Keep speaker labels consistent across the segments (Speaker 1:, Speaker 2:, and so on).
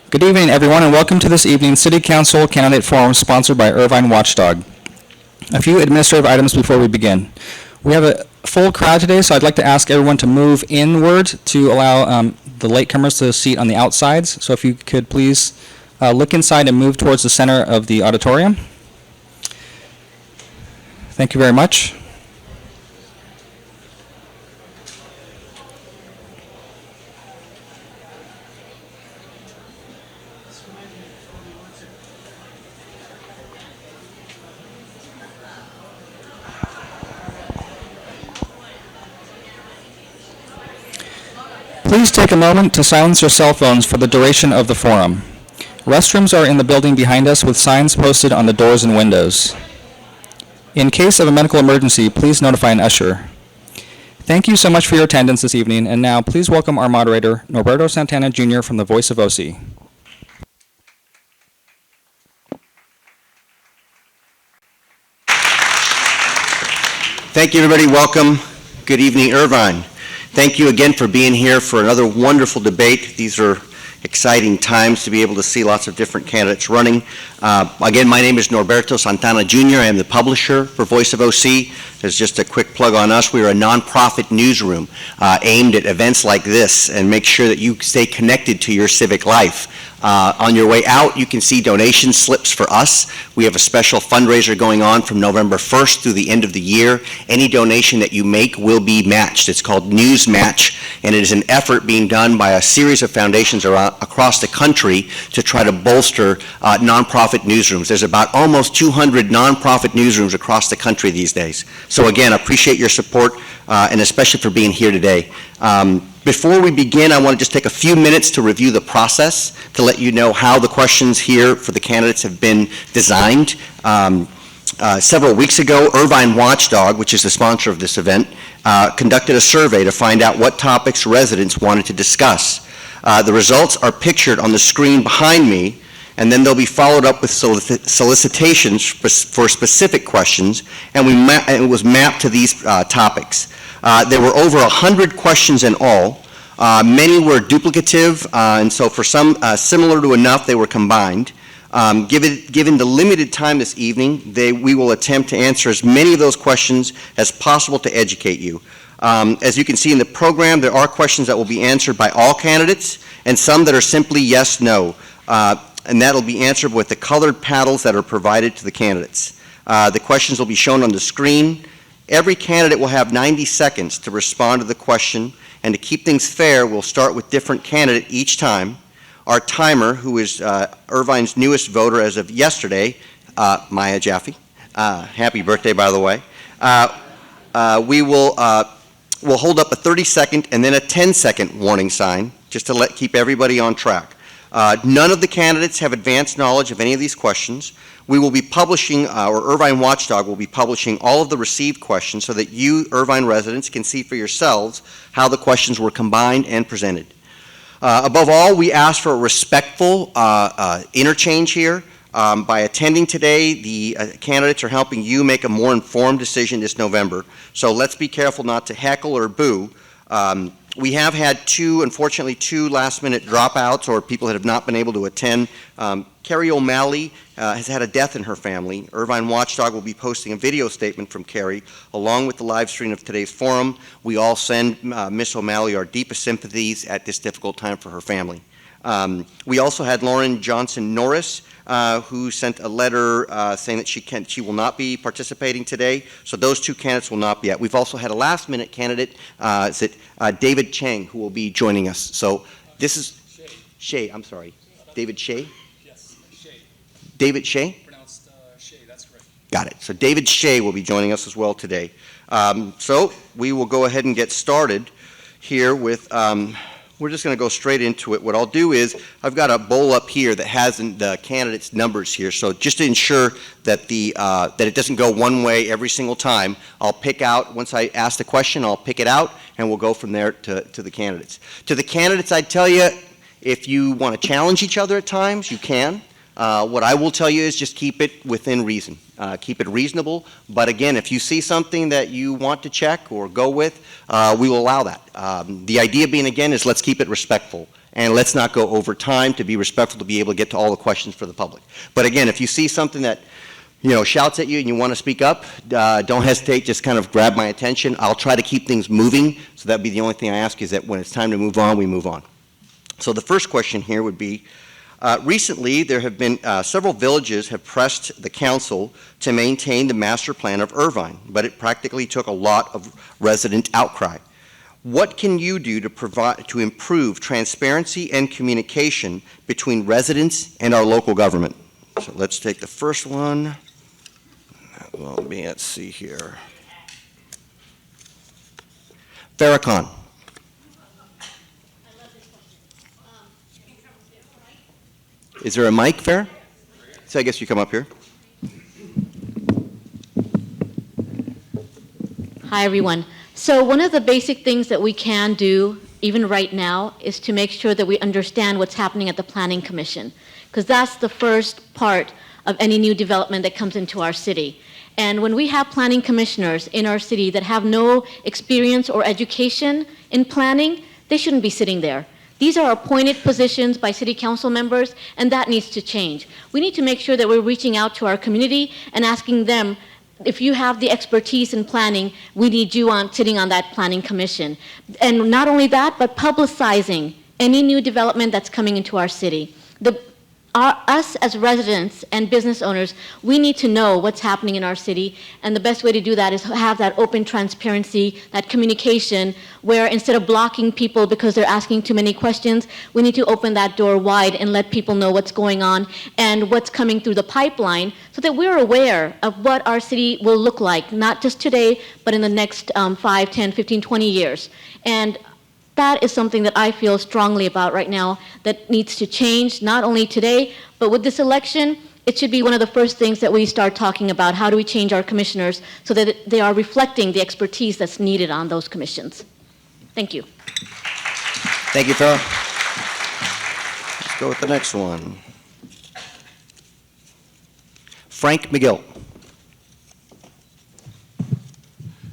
Speaker 1: Good evening, everyone, and welcome to this evening's City Council Candidate Forum sponsored by Irvine Watchdog. A few administrative items before we begin. We have a full crowd today, so I'd like to ask everyone to move inward to allow the latecomers to seat on the outsides. So if you could please look inside and move towards the center of the auditorium. Thank you very much. Please take a moment to silence your cell phones for the duration of the forum. Restrooms are in the building behind us with signs posted on the doors and windows. In case of a medical emergency, please notify an usher. Thank you so much for your attendance this evening, and now please welcome our moderator, Norberto Santana Jr. from the VoiceofOC.
Speaker 2: Thank you, everybody. Welcome. Good evening, Irvine. Thank you again for being here for another wonderful debate. These are exciting times to be able to see lots of different candidates running. Again, my name is Norberto Santana Jr. I am the publisher for VoiceofOC. There's just a quick plug on us. We are a nonprofit newsroom aimed at events like this and make sure that you stay connected to your civic life. On your way out, you can see donation slips for us. We have a special fundraiser going on from November 1st through the end of the year. Any donation that you make will be matched. It's called News Match, and it is an effort being done by a series of foundations across the country to try to bolster nonprofit newsrooms. There's about almost 200 nonprofit newsrooms across the country these days. So again, appreciate your support and especially for being here today. Before we begin, I want to just take a few minutes to review the process to let you know how the questions here for the candidates have been designed. Several weeks ago, Irvine Watchdog, which is the sponsor of this event, conducted a survey to find out what topics residents wanted to discuss. The results are pictured on the screen behind me, and then they'll be followed up with solicitations for specific questions, and it was mapped to these topics. There were over 100 questions in all. Many were duplicative, and so for some similar to enough, they were combined. Given the limited time this evening, we will attempt to answer as many of those questions as possible to educate you. As you can see in the program, there are questions that will be answered by all candidates, and some that are simply yes, no. And that'll be answered with the colored paddles that are provided to the candidates. The questions will be shown on the screen. Every candidate will have 90 seconds to respond to the question, and to keep things fair, we'll start with different candidate each time. Our timer, who is Irvine's newest voter as of yesterday, Maya Jaffe, happy birthday, by the way, we'll hold up a 30-second and then a 10-second warning sign, just to keep everybody on track. None of the candidates have advanced knowledge of any of these questions. We will be publishing, or Irvine Watchdog will be publishing all of the received questions so that you, Irvine residents, can see for yourselves how the questions were combined and presented. Above all, we ask for a respectful interchange here. By attending today, the candidates are helping you make a more informed decision this November. So let's be careful not to heckle or boo. We have had unfortunately two last-minute dropouts or people that have not been able to attend. Carrie O'Malley has had a death in her family. Irvine Watchdog will be posting a video statement from Carrie along with the live stream of today's forum. We all send Miss O'Malley our deepest sympathies at this difficult time for her family. We also had Lauren Johnson-Norris, who sent a letter saying that she will not be participating today. So those two candidates will not be at. We've also had a last-minute candidate, David Chang, who will be joining us. So this is Shea. I'm sorry, David Shea.
Speaker 3: Yes, Shea.
Speaker 2: David Shea.
Speaker 3: Pronounced Shea. That's correct.
Speaker 2: Got it. So David Shea will be joining us as well today. So we will go ahead and get started here with. We're just going to go straight into it. What I'll do is I've got a bowl up here that has the candidates' numbers here. So just to ensure that that it doesn't go one way every single time, I'll pick out, once I ask the question, I'll pick it out, and we'll go from there to the candidates. To the candidates, I'd tell you, if you want to challenge each other at times, you can. What I will tell you is just keep it within reason. Keep it reasonable. But again, if you see something that you want to check or go with, we will allow that. The idea being, again, is let's keep it respectful and let's not go over time to be respectful to be able to get to all the questions for the public. But again, if you see something that, shouts at you and you want to speak up, don't hesitate, just kind of grab my attention. I'll try to keep things moving, so that'd be the only thing I ask is that when it's time to move on, we move on. So the first question here would be, recently there have been several villages have pressed the council to maintain the master plan of Irvine, but it practically took a lot of resident outcry. What can you do to improve transparency and communication between residents and our local government? So let's take the first one. Well, let's see here. Farrah Khan. Is there a mic, Farrah? So I guess you come up here.
Speaker 4: Hi, everyone. So one of the basic things that we can do, even right now, is to make sure that we understand what's happening at the Planning Commission, because that's the first part of any new development that comes into our city. And when we have planning commissioners in our city that have no experience or education in planning, they shouldn't be sitting there. These are appointed positions by city council members, and that needs to change. We need to make sure that we're reaching out to our community and asking them, if you have the expertise in planning, we need you sitting on that planning commission. And not only that, but publicizing any new development that's coming into our city. Us as residents and business owners, we need to know what's happening in our city, and the best way to do that is have that open transparency, that communication, where instead of blocking people because they're asking too many questions, we need to open that door wide and let people know what's going on and what's coming through the pipeline, so that we're aware of what our city will look like, not just today, but in the next 5, 10, 15, 20 years. And that is something that I feel strongly about right now that needs to change, not only today, but with this election, it should be one of the first things that we start talking about. How do we change our commissioners so that they are reflecting the expertise that's needed on those commissions? Thank you.
Speaker 2: Thank you, Farrah. Let's go with the next one. Frank McGill.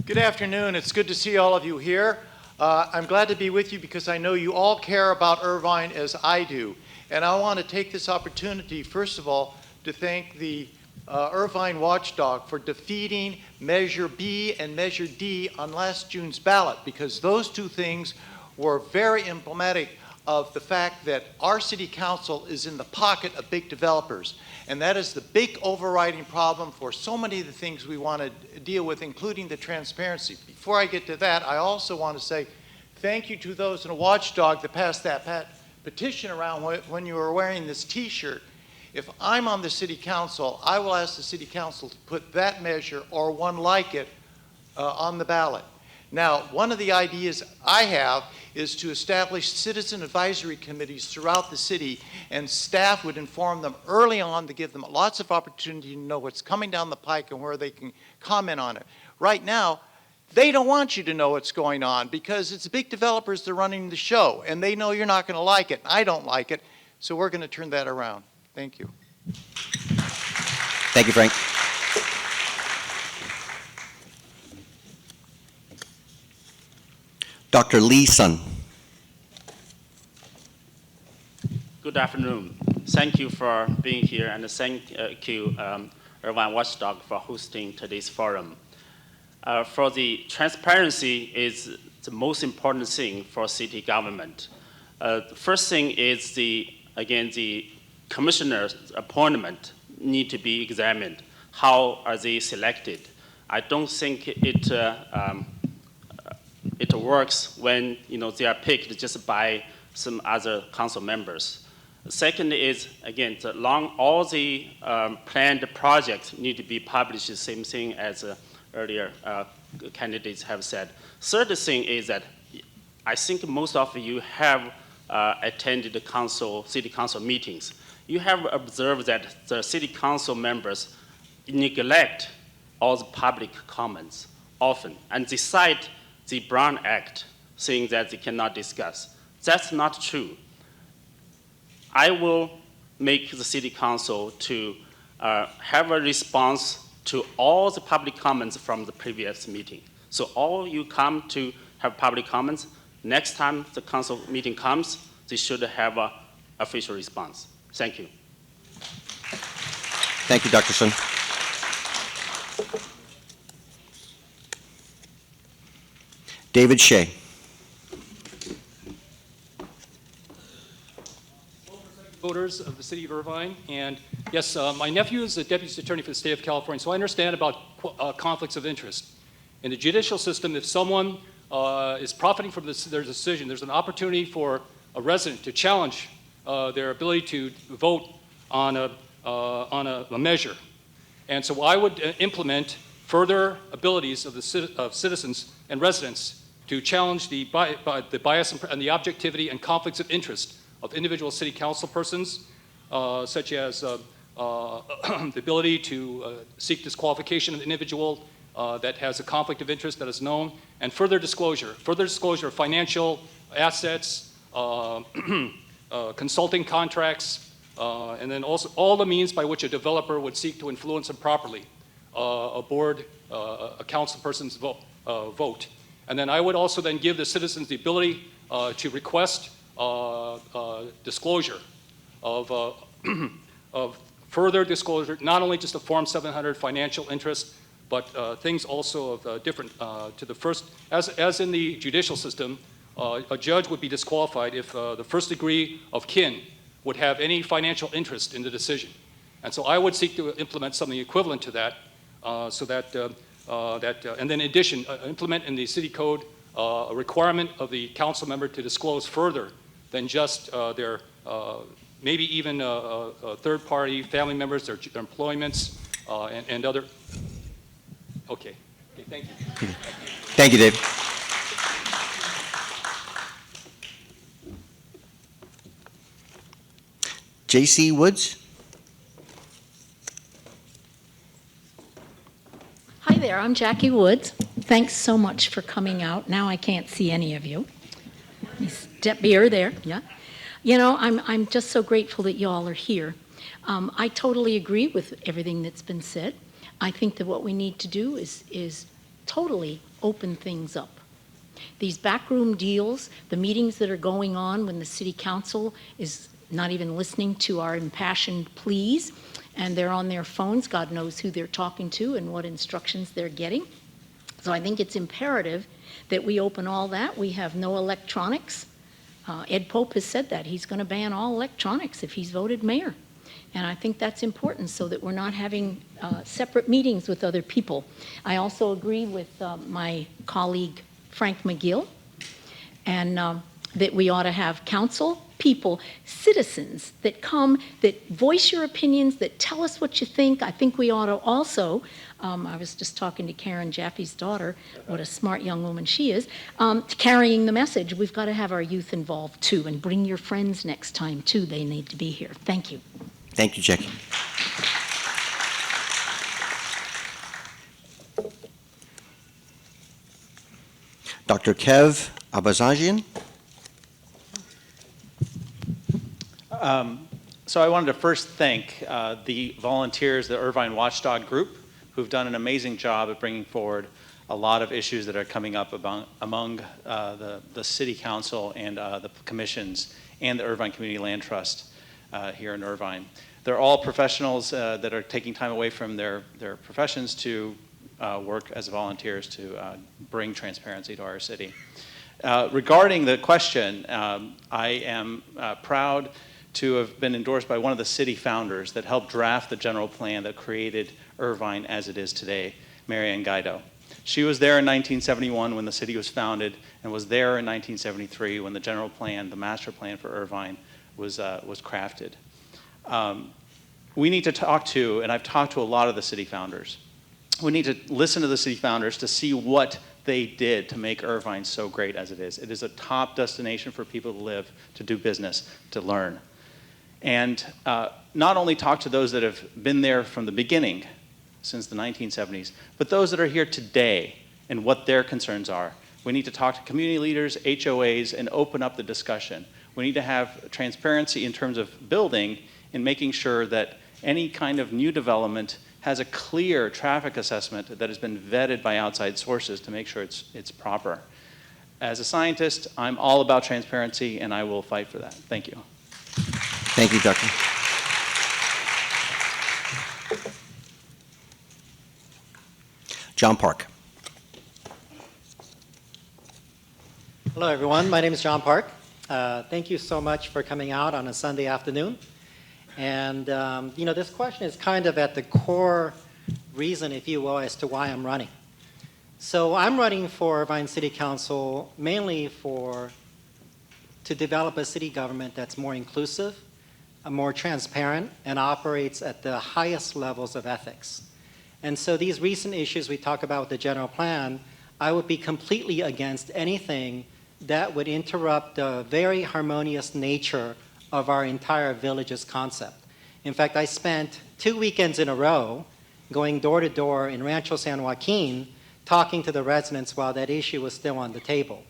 Speaker 5: Good afternoon. It's good to see all of you here. I'm glad to be with you because I know you all care about Irvine as I do. And I want to take this opportunity, first of all, to thank the Irvine Watchdog for defeating Measure B and Measure D on last June's ballot, because those two things were very emblematic of the fact that our city council is in the pocket of big developers. And that is the big overriding problem for so many of the things we want to deal with, including the transparency. Before I get to that, I also want to say thank you to those in a Watchdog that passed that petition around when you were wearing this T-shirt. If I'm on the city council, I will ask the city council to put that measure or one like it on the ballot. Now, one of the ideas I have is to establish citizen advisory committees throughout the city, and staff would inform them early on to give them lots of opportunity to know what's coming down the pike and where they can comment on it. Right now, they don't want you to know what's going on because it's big developers that are running the show, and they know you're not going to like it. I don't like it, so we're going to turn that around. Thank you.
Speaker 2: Thank you, Frank. Dr. Lee Sun.
Speaker 6: Good afternoon. Thank you for being here, and thank you, Irvine Watchdog, for hosting today's forum. For the transparency is the most important thing for city government. The first thing is the commissioner's appointment need to be examined. How are they selected? I don't think it works when they are picked just by some other council members. Second is, again, all the planned projects need to be published, the same thing as earlier candidates have said. Third thing is that I think most of you have attended the city council meetings. You have observed that the city council members neglect all the public comments often, and they cite the Brown Act, saying that they cannot discuss. That's not true. I will make the city council to have a response to all the public comments from the previous meeting. So all you come to have public comments, next time the council meeting comes, they should have an official response. Thank you.
Speaker 2: Thank you, Dr. Sun. David Shea.
Speaker 3: Voters of the city of Irvine, and yes, my nephew is the deputy attorney for the state of California, so I understand about conflicts of interest. In the judicial system, if someone is profiting from their decision, there's an opportunity for a resident to challenge their ability to vote on a measure. And so I would implement further abilities of citizens and residents to challenge the bias and the objectivity and conflicts of interest of individual city council persons, such as the ability to seek disqualification of an individual that has a conflict of interest that is known, and further disclosure of financial assets, consulting contracts, and then also all the means by which a developer would seek to influence improperly a board, a council person's vote. And then I would also then give the citizens the ability to request disclosure of further disclosure, not only just a Form 700 financial interest, but things also of different to the first, as in the judicial system, a judge would be disqualified if the first degree of kin would have any financial interest in the decision. And so I would seek to implement something equivalent to that, so that, and then in addition, implement in the city code a requirement of the council member to disclose further than just their, maybe even third-party family members, their employments, and other. Okay, thank you.
Speaker 2: Thank you, Dave. Jaci Woods.
Speaker 7: Hi there, I'm Jaci Woods. Thanks so much for coming out. Now I can't see any of you. Step here, there, yeah. You know, I'm just so grateful that you all are here. I totally agree with everything that's been said. I think that what we need to do is totally open things up. These backroom deals, the meetings that are going on when the city council is not even listening to our impassioned pleas, and they're on their phones, God knows who they're talking to and what instructions they're getting. So I think it's imperative that we open all that. We have no electronics. Ed Pope has said that. He's going to ban all electronics if he's voted mayor. And I think that's important so that we're not having separate meetings with other people. I also agree with my colleague Frank McGill, and that we ought to have council people, citizens that come, that voice your opinions, that tell us what you think. I think we ought to also, I was just talking to Karen Jaffe's daughter, what a smart young woman she is, carrying the message. We've got to have our youth involved too, and bring your friends next time too. They need to be here. Thank you.
Speaker 2: Thank you, Jackie. Dr. Kev Abazajian.
Speaker 8: So I wanted to first thank the volunteers, the Irvine Watchdog group, who've done an amazing job at bringing forward a lot of issues that are coming up among the City Council and the commissions and the Irvine Community Land Trust here in Irvine. They're all professionals that are taking time away from their professions to work as volunteers to bring transparency to our city. Regarding the question, I am proud to have been endorsed by one of the city founders that helped draft the general plan that created Irvine as it is today, Mary Ann Guido. She was there in 1971 when the city was founded, and was there in 1973 when the general plan, the master plan for Irvine, was crafted. We need to talk to, and I've talked to a lot of the city founders, we need to listen to the city founders to see what they did to make Irvine so great as it is. It is a top destination for people to live, to do business, to learn. And not only talk to those that have been there from the beginning, since the 1970s, but those that are here today and what their concerns are. We need to talk to community leaders, HOAs, and open up the discussion. We need to have transparency in terms of building and making sure that any kind of new development has a clear traffic assessment that has been vetted by outside sources to make sure it's proper. as a scientist, I'm all about transparency, and I will fight for that. Thank you.
Speaker 2: Thank you, Dr. John Park.
Speaker 9: Hello, everyone. My name is John Park. Thank you so much for coming out on a Sunday afternoon. And, this question is kind of at the core reason, if you will, as to why I'm running. So I'm running for Irvine City Council mainly to develop a city government that's more inclusive, more transparent, and operates at the highest levels of ethics. And so these recent issues we talk about with the general plan, I would be completely against anything that would interrupt the very harmonious nature of our entire village's concept. In fact, I spent 2 weekends in a row going door to door in Rancho San Joaquin, talking to the residents while that issue was still on the table.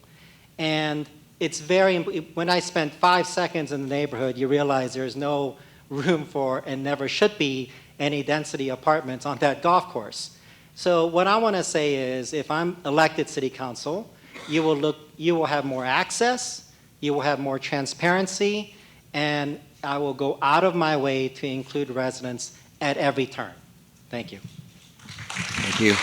Speaker 9: And when I spent 5 seconds in the neighborhood, you realize there's no room for, and never should be, any density apartments on that golf course. So what I want to say is, if I'm elected city council, you will have more access, you will have more transparency, and I will go out of my way to include residents at every turn. Thank you.
Speaker 2: Thank you.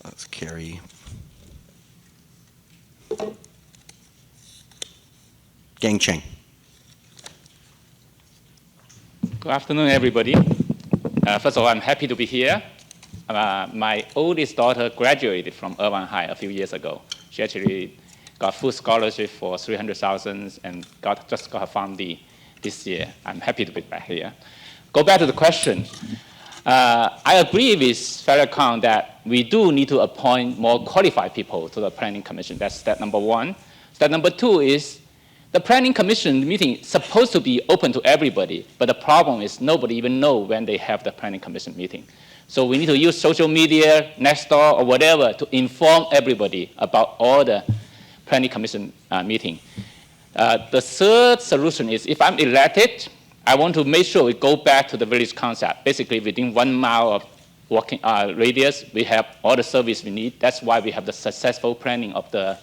Speaker 2: That's Carrie. Gang Chen.
Speaker 10: Good afternoon, everybody. First of all, I'm happy to be here. My oldest daughter graduated from Irvine High a few years ago. She actually got full scholarship for $300,000 and just got her PharmD this year. I'm happy to be back here. Go back to the question. I agree with Farrah Khan that we do need to appoint more qualified people to the Planning Commission. That's step number one. Step number two is the Planning Commission meeting is supposed to be open to everybody, but the problem is nobody even knows when they have the Planning Commission meeting. So we need to use social media, Nextdoor, or whatever to inform everybody about all the Planning Commission meeting. The third solution is if I'm elected, I want to make sure we go back to the village concept. Basically, within 1 mile of walking radius, we have all the service we need. That's why we have the successful planning of the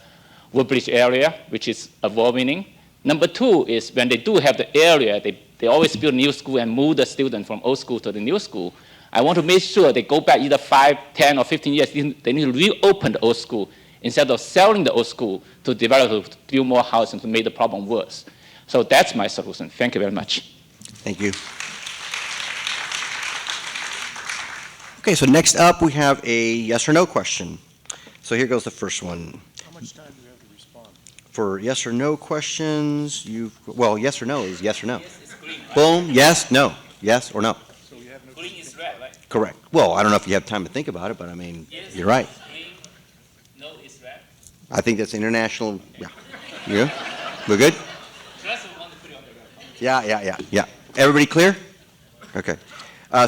Speaker 10: Woodbridge area, which is award-winning. Number two is when they do have the area, they always build a new school and move the students from old school to the new school. I want to make sure they go back either 5, 10, or 15 years. They need to reopen the old school instead of selling the old school to develop, to build more housing to make the problem worse. So that's my solution. Thank you very much.
Speaker 2: Thank you. Okay, so next up we have a yes or no question. So here goes the first one.
Speaker 5: How much time do we have to respond?
Speaker 2: For yes or no questions, well, yes or no is yes or no. Yes, it's green, right? Boom, yes, no, yes or no.
Speaker 5: So you have no
Speaker 10: Green is red, right?
Speaker 2: Correct. Well, I don't know if you have time to think about it, but I mean,
Speaker 10: Yes,
Speaker 2: you're right.
Speaker 10: green, no is red.
Speaker 2: I think that's international, yeah. Yeah, we're good?
Speaker 10: Just want to put it on the record.
Speaker 2: Yeah. Everybody clear? Okay.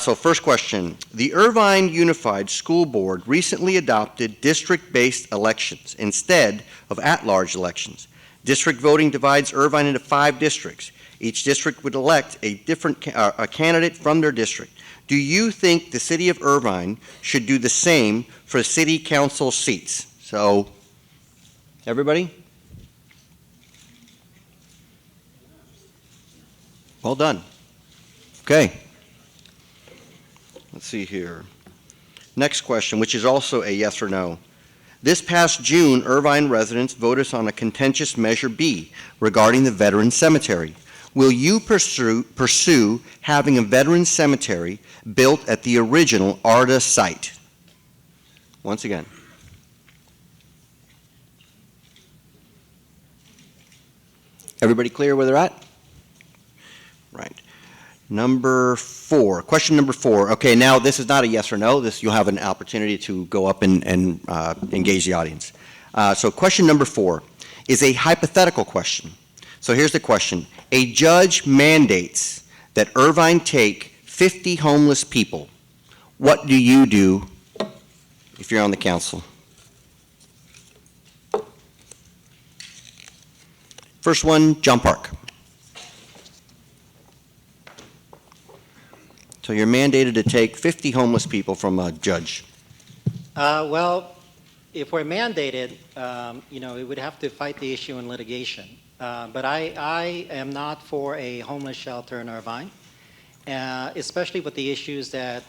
Speaker 2: So first question. The Irvine Unified School Board recently adopted district-based elections instead of at-large elections. District voting divides Irvine into 5 districts. Each district would elect a different a candidate from their district. Do you think the city of Irvine should do the same for city council seats? So, everybody? Well done. Okay. Let's see here. Next question, which is also a yes or no. This past June, Irvine residents voted on a contentious Measure B regarding the Veterans Cemetery. Will you pursue having a veterans cemetery built at the original ARDA site? Once again. Everybody clear where they're at? Right. Number 4, question number 4. Okay, now this is not a yes or no. You'll have an opportunity to go up and engage the audience. So question number 4 is a hypothetical question. So here's the question. A judge mandates that Irvine take 50 homeless people. What do you do if you're on the council? First one, John Park. So you're mandated to take 50 homeless people from a judge.
Speaker 9: Well, if we're mandated, we would have to fight the issue in litigation. But I am not for a homeless shelter in Irvine, especially with the issues that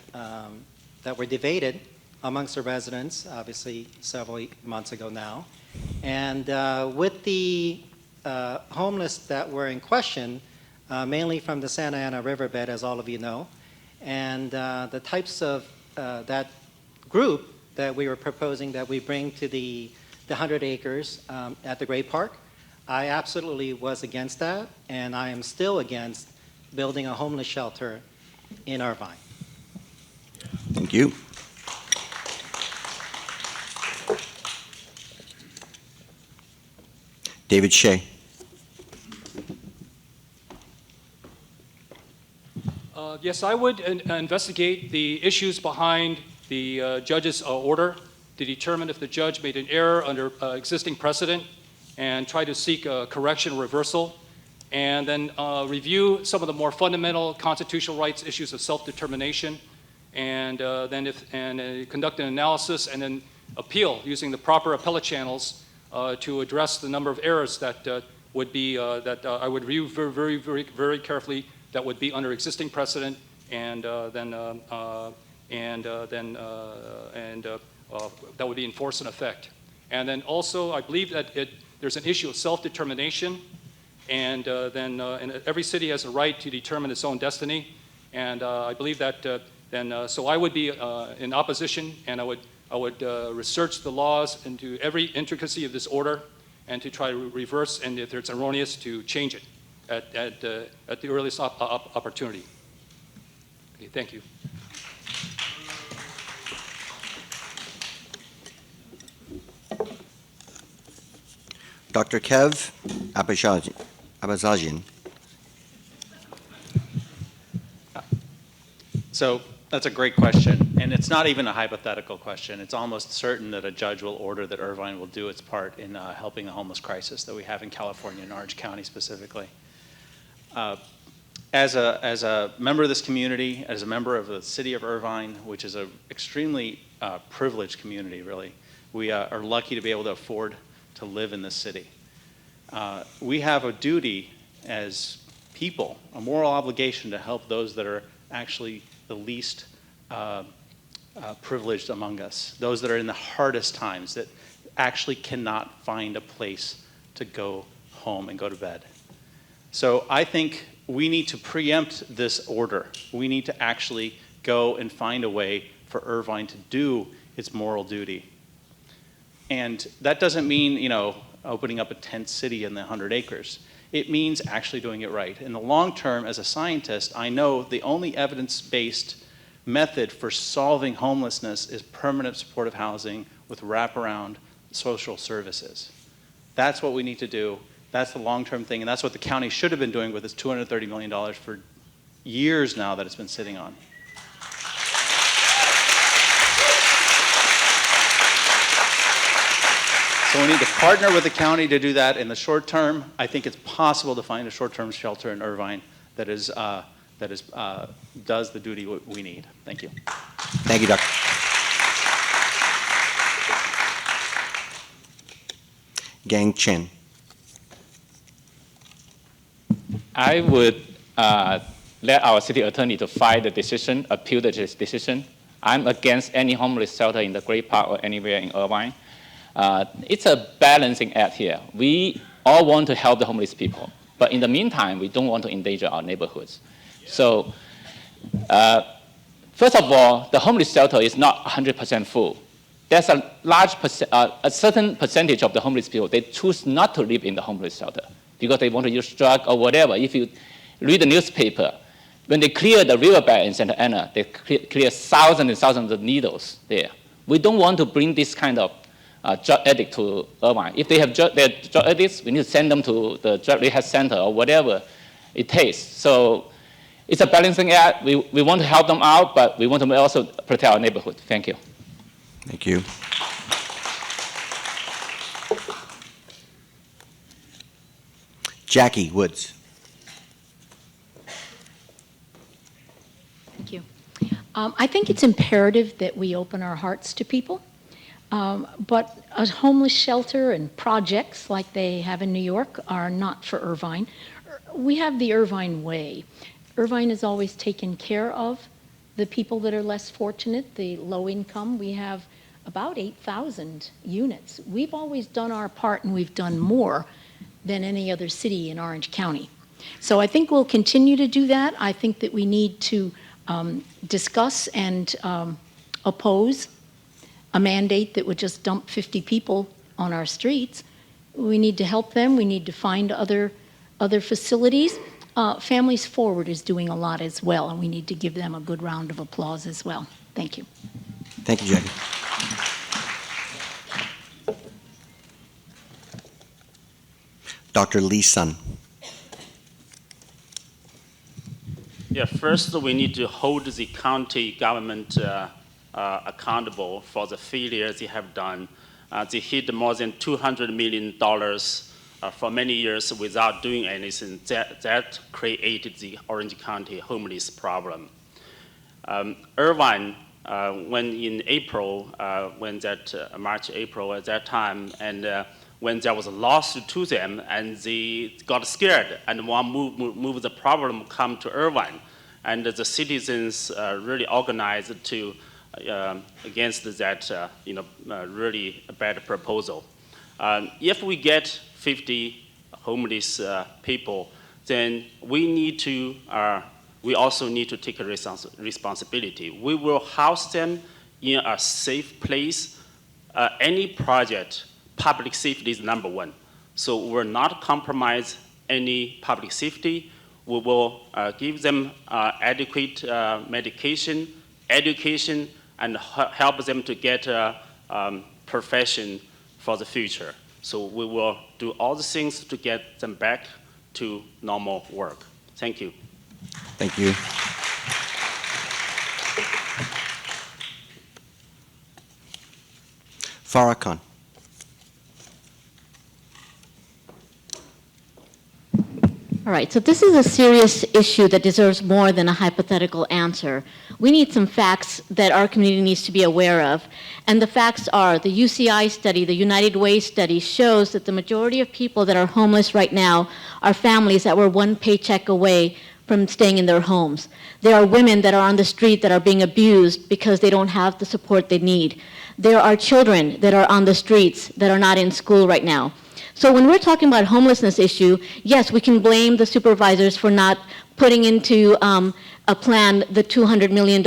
Speaker 9: were debated amongst the residents, obviously several months ago now. And with the homeless that were in question, mainly from the Santa Ana riverbed, as all of you know, and the types of that group that we were proposing that we bring to the 100 acres at the Great Park, I absolutely was against that, and I am still against building a homeless shelter in Irvine.
Speaker 2: Thank you. David Shea.
Speaker 3: Yes, I would investigate the issues behind the judge's order to determine if the judge made an error under existing precedent and try to seek a correction reversal, and then review some of the more fundamental constitutional rights issues of self-determination, and then conduct an analysis and then appeal using the proper appellate channels to address the number of errors that would be I would review very carefully that would be under existing precedent, and that would be in force and effect. And then also, I believe that there's an issue of self-determination, and every city has a right to determine its own destiny. And I believe that so I would be in opposition, and I would research the laws into every intricacy of this order, and to try to reverse, and if it's erroneous, to change it at the earliest opportunity. Okay, thank you.
Speaker 2: Dr. Kev Abazajian.
Speaker 8: So that's a great question, and it's not even a hypothetical question. It's almost certain that a judge will order that Irvine will do its part in helping the homeless crisis that we have in California, in Orange County specifically. As a member of this community, as a member of the city of Irvine, which is an extremely privileged community, really, we are lucky to be able to afford to live in this city. We have a duty as people, a moral obligation to help those that are actually the least privileged among us, those that are in the hardest times, that actually cannot find a place to go home and go to bed. So I think we need to preempt this order. We need to actually go and find a way for Irvine to do its moral duty. And that doesn't mean, opening up a tent city in the 100 acres. It means actually doing it right. In the long term, as a scientist, I know the only evidence-based method for solving homelessness is permanent supportive housing with wraparound social services. That's what we need to do. That's the long-term thing, and that's what the county should have been doing with its $230 million for years now that it's been sitting on. So we need to partner with the county to do that in the short term. I think it's possible to find a short-term shelter in Irvine that does the duty we need. Thank you.
Speaker 2: Thank you, Doctor. Gang Chen.
Speaker 10: I would let our city attorney to fight the decision, appeal the decision. I'm against any homeless shelter in the Great Park or anywhere in Irvine. It's a balancing act here. We all want to help the homeless people, but in the meantime, we don't want to endanger our neighborhoods. So, first of all, the homeless shelter is not 100% full. There's a a certain percentage of the homeless people, they choose not to live in the homeless shelter because they want to use drugs or whatever. If you read the newspaper, when they clear the riverbed in Santa Ana, they clear thousands and thousands of needles there. We don't want to bring this kind of drug addict to Irvine. If they have drug addicts, we need to send them to the drug rehab center or whatever it takes. So it's a balancing act. We want to help them out, but we want to also protect our neighborhood. Thank you.
Speaker 2: Thank you. Jaci Woods.
Speaker 7: Thank you. I think it's imperative that we open our hearts to people. But a homeless shelter and projects like they have in New York are not for Irvine. We have the Irvine way. Irvine has always taken care of the people that are less fortunate, the low income. We have about 8,000 units. We've always done our part, and we've done more than any other city in Orange County. So I think we'll continue to do that. I think that we need to discuss and oppose a mandate that would just dump 50 people on our streets. We need to help them. We need to find other facilities. Families Forward is doing a lot as well, and we need to give them a good round of applause as well. Thank you.
Speaker 2: Thank you, Jackie. Dr. Lee Sun.
Speaker 6: Yeah, first we need to hold the county government accountable for the failures they have done. They hid more than $200 million for many years without doing anything. That created the Orange County homeless problem. Irvine, when in April, March, April at that time, and when there was a lawsuit to them, and they got scared and want to move the problem come to Irvine, and the citizens really organized to against that really bad proposal. If we get 50 homeless people, then we also need to take a responsibility. We will house them in a safe place. Any project, public safety is number one. So we will not compromise any public safety. We will give them adequate medication, education, and help them to get a profession for the future. So we will do all the things to get them back to normal work. Thank you.
Speaker 2: Thank you. Farrah Khan.
Speaker 4: All right, so this is a serious issue that deserves more than a hypothetical answer. We need some facts that our community needs to be aware of. And the facts are, the UCI study, the United Way study, shows that the majority of people that are homeless right now are families that were one paycheck away from staying in their homes. There are women that are on the street that are being abused because they don't have the support they need. There are children that are on the streets that are not in school right now. So when we're talking about homelessness issue, yes, we can blame the supervisors for not putting into a plan the $200 million,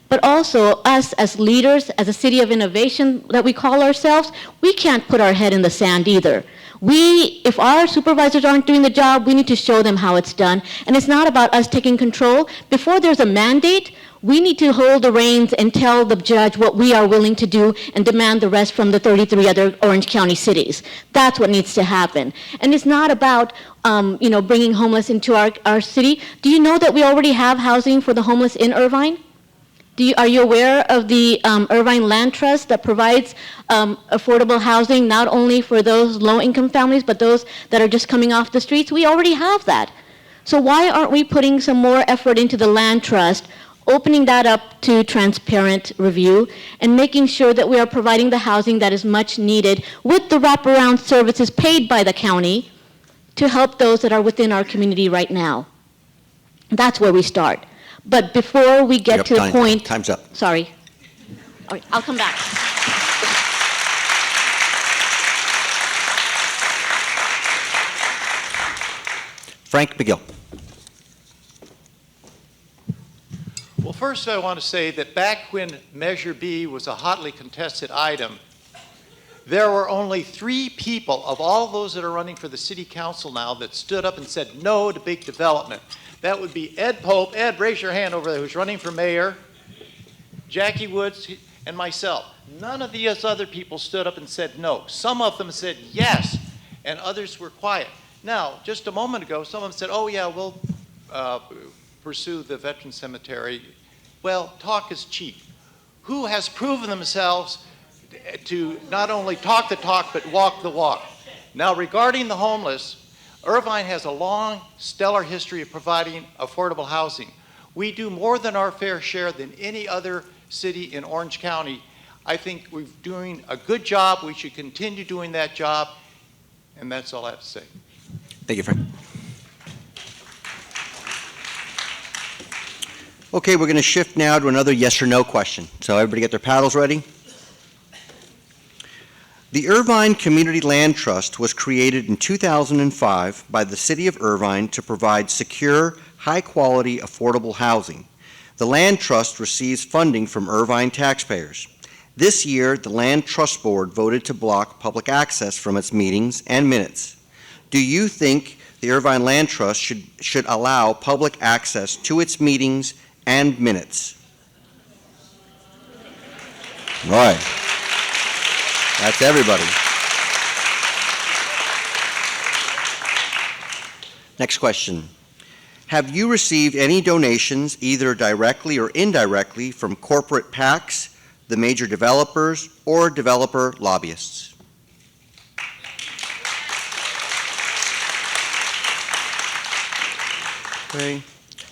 Speaker 4: but also us as leaders, as a city of innovation that we call ourselves, we can't put our head in the sand either. If our supervisors aren't doing the job, we need to show them how it's done. And it's not about us taking control. Before there's a mandate, we need to hold the reins and tell the judge what we are willing to do and demand the rest from the 33 other Orange County cities. That's what needs to happen. And it's not about bringing homeless into our city. Do you know that we already have housing for the homeless in Irvine? Are you aware of the Irvine Land Trust that provides affordable housing not only for those low-income families, but those that are just coming off the streets? We already have that. So why aren't we putting some more effort into the Land Trust, opening that up to transparent review, and making sure that we are providing the housing that is much needed with the wraparound services paid by the county to help those that are within our community right now? That's where we start. But before we get to the point...
Speaker 2: Time's up.
Speaker 4: Sorry. All right, I'll come back.
Speaker 2: Frank McGill.
Speaker 5: Well, first I want to say that back when Measure B was a hotly contested item, there were only 3 people of all those that are running for the city council now that stood up and said no to big development. That would be Ed Pope. Ed, raise your hand over there, who's running for mayor, Jaci Woods, and myself. None of these other people stood up and said no. Some of them said yes, and others were quiet. Now, just a moment ago, some of them said, oh yeah, we'll pursue the veteran cemetery. Well, talk is cheap. Who has proven themselves to not only talk the talk, but walk the walk? Now, regarding the homeless, Irvine has a long, stellar history of providing affordable housing. We do more than our fair share than any other city in Orange County. I think we're doing a good job. We should continue doing that job. And that's all I have to say.
Speaker 2: Thank you, Frank. Okay, we're going to shift now to another yes or no question. So everybody get their paddles ready? The Irvine Community Land Trust was created in 2005 by the City of Irvine to provide secure, high-quality, affordable housing. The Land Trust receives funding from Irvine taxpayers. This year, the Land Trust Board voted to block public access from its meetings and minutes. Do you think the Irvine Land Trust should allow public access to its meetings and minutes? Right. That's everybody. Next question. Have you received any donations, either directly or indirectly, from corporate PACs, the major developers, or developer lobbyists? Okay.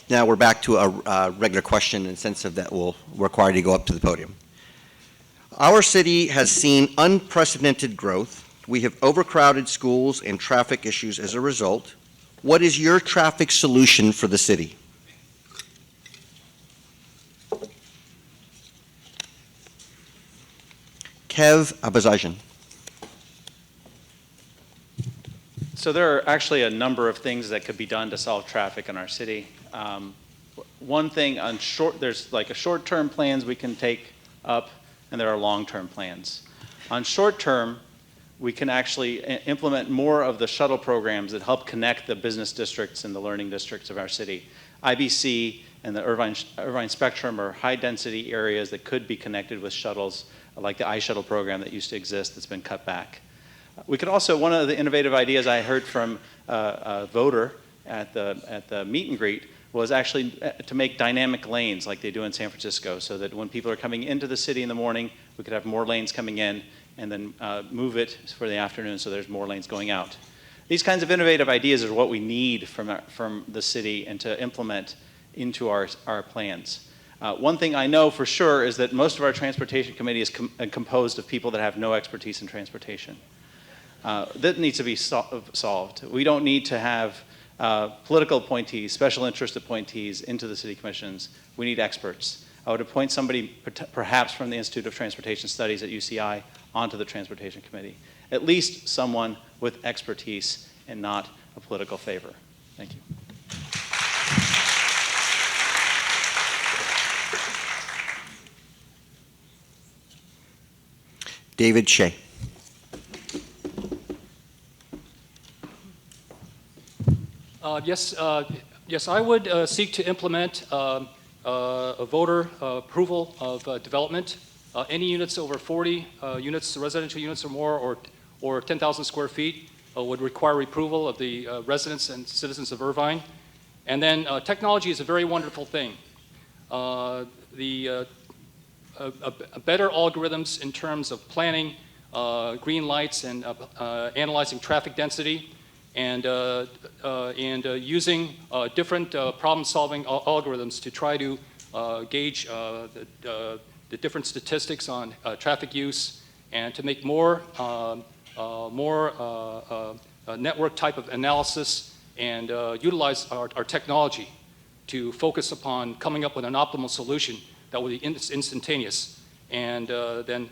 Speaker 2: Now we're back to a regular question in the sense of that will require you to go up to the podium. Our city has seen unprecedented growth. We have overcrowded schools and traffic issues as a result. What is your traffic solution for the city? Kev Abazajian.
Speaker 8: So there are actually a number of things that could be done to solve traffic in our city. One thing there's like a short-term plans we can take up, and there are long-term plans. On short-term, we can actually implement more of the shuttle programs that help connect the business districts and the learning districts of our city. IBC and the Irvine Spectrum are high-density areas that could be connected with shuttles, like the iShuttle program that used to exist that's been cut back. We could also, one of the innovative ideas I heard from a voter at the meet and greet was actually to make dynamic lanes like they do in San Francisco, so that when people are coming into the city in the morning, we could have more lanes coming in and then move it for the afternoon so there's more lanes going out. These kinds of innovative ideas are what we need from the city and to implement into our plans. One thing I know for sure is that most of our transportation committee is composed of people that have no expertise in transportation. That needs to be solved. We don't need to have political appointees, special interest appointees into the city commissions. We need experts. I would appoint somebody perhaps from the Institute of Transportation Studies at UCI onto the Transportation Committee. At least someone with expertise and not a political favor. Thank you.
Speaker 2: David Shea.
Speaker 3: Yes, I would seek to implement a voter approval of development. Any units over 40 units, residential units or more, or 10,000 square feet would require approval of the residents and citizens of Irvine. And then technology is a very wonderful thing. Better algorithms in terms of planning green lights and analyzing traffic density, and using different problem-solving algorithms to try to gauge the different statistics on traffic use, and to make more network type of analysis, and utilize our technology to focus upon coming up with an optimal solution that will be instantaneous. And then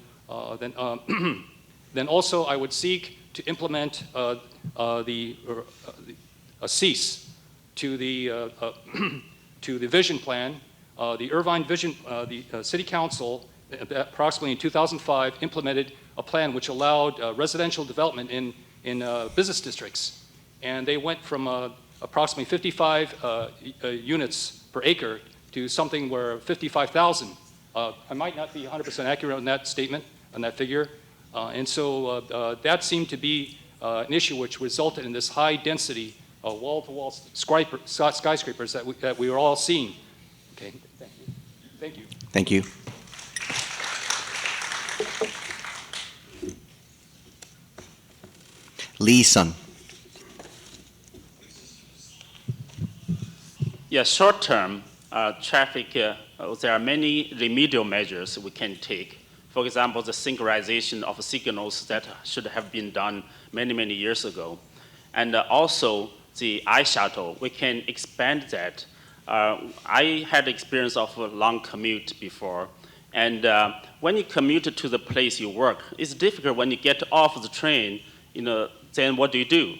Speaker 3: also I would seek to implement a cease to the vision plan. The Irvine Vision, the City Council, approximately in 2005, implemented a plan which allowed residential development in business districts. And they went from approximately 55 units per acre to something where 55,000. I might not be 100% accurate on that statement, on that figure. And so that seemed to be an issue which resulted in this high density wall-to-wall skyscrapers that we were all seeing. Okay, thank you.
Speaker 2: Thank you. Lee Sun.
Speaker 6: Yeah, short term, traffic, there are many remedial measures we can take. For example, the synchronization of signals that should have been done many, many years ago. And also the iShuttle, we can expand that. I had experience of a long commute before. And when you commute to the place you work, it's difficult when you get off the train, then what do?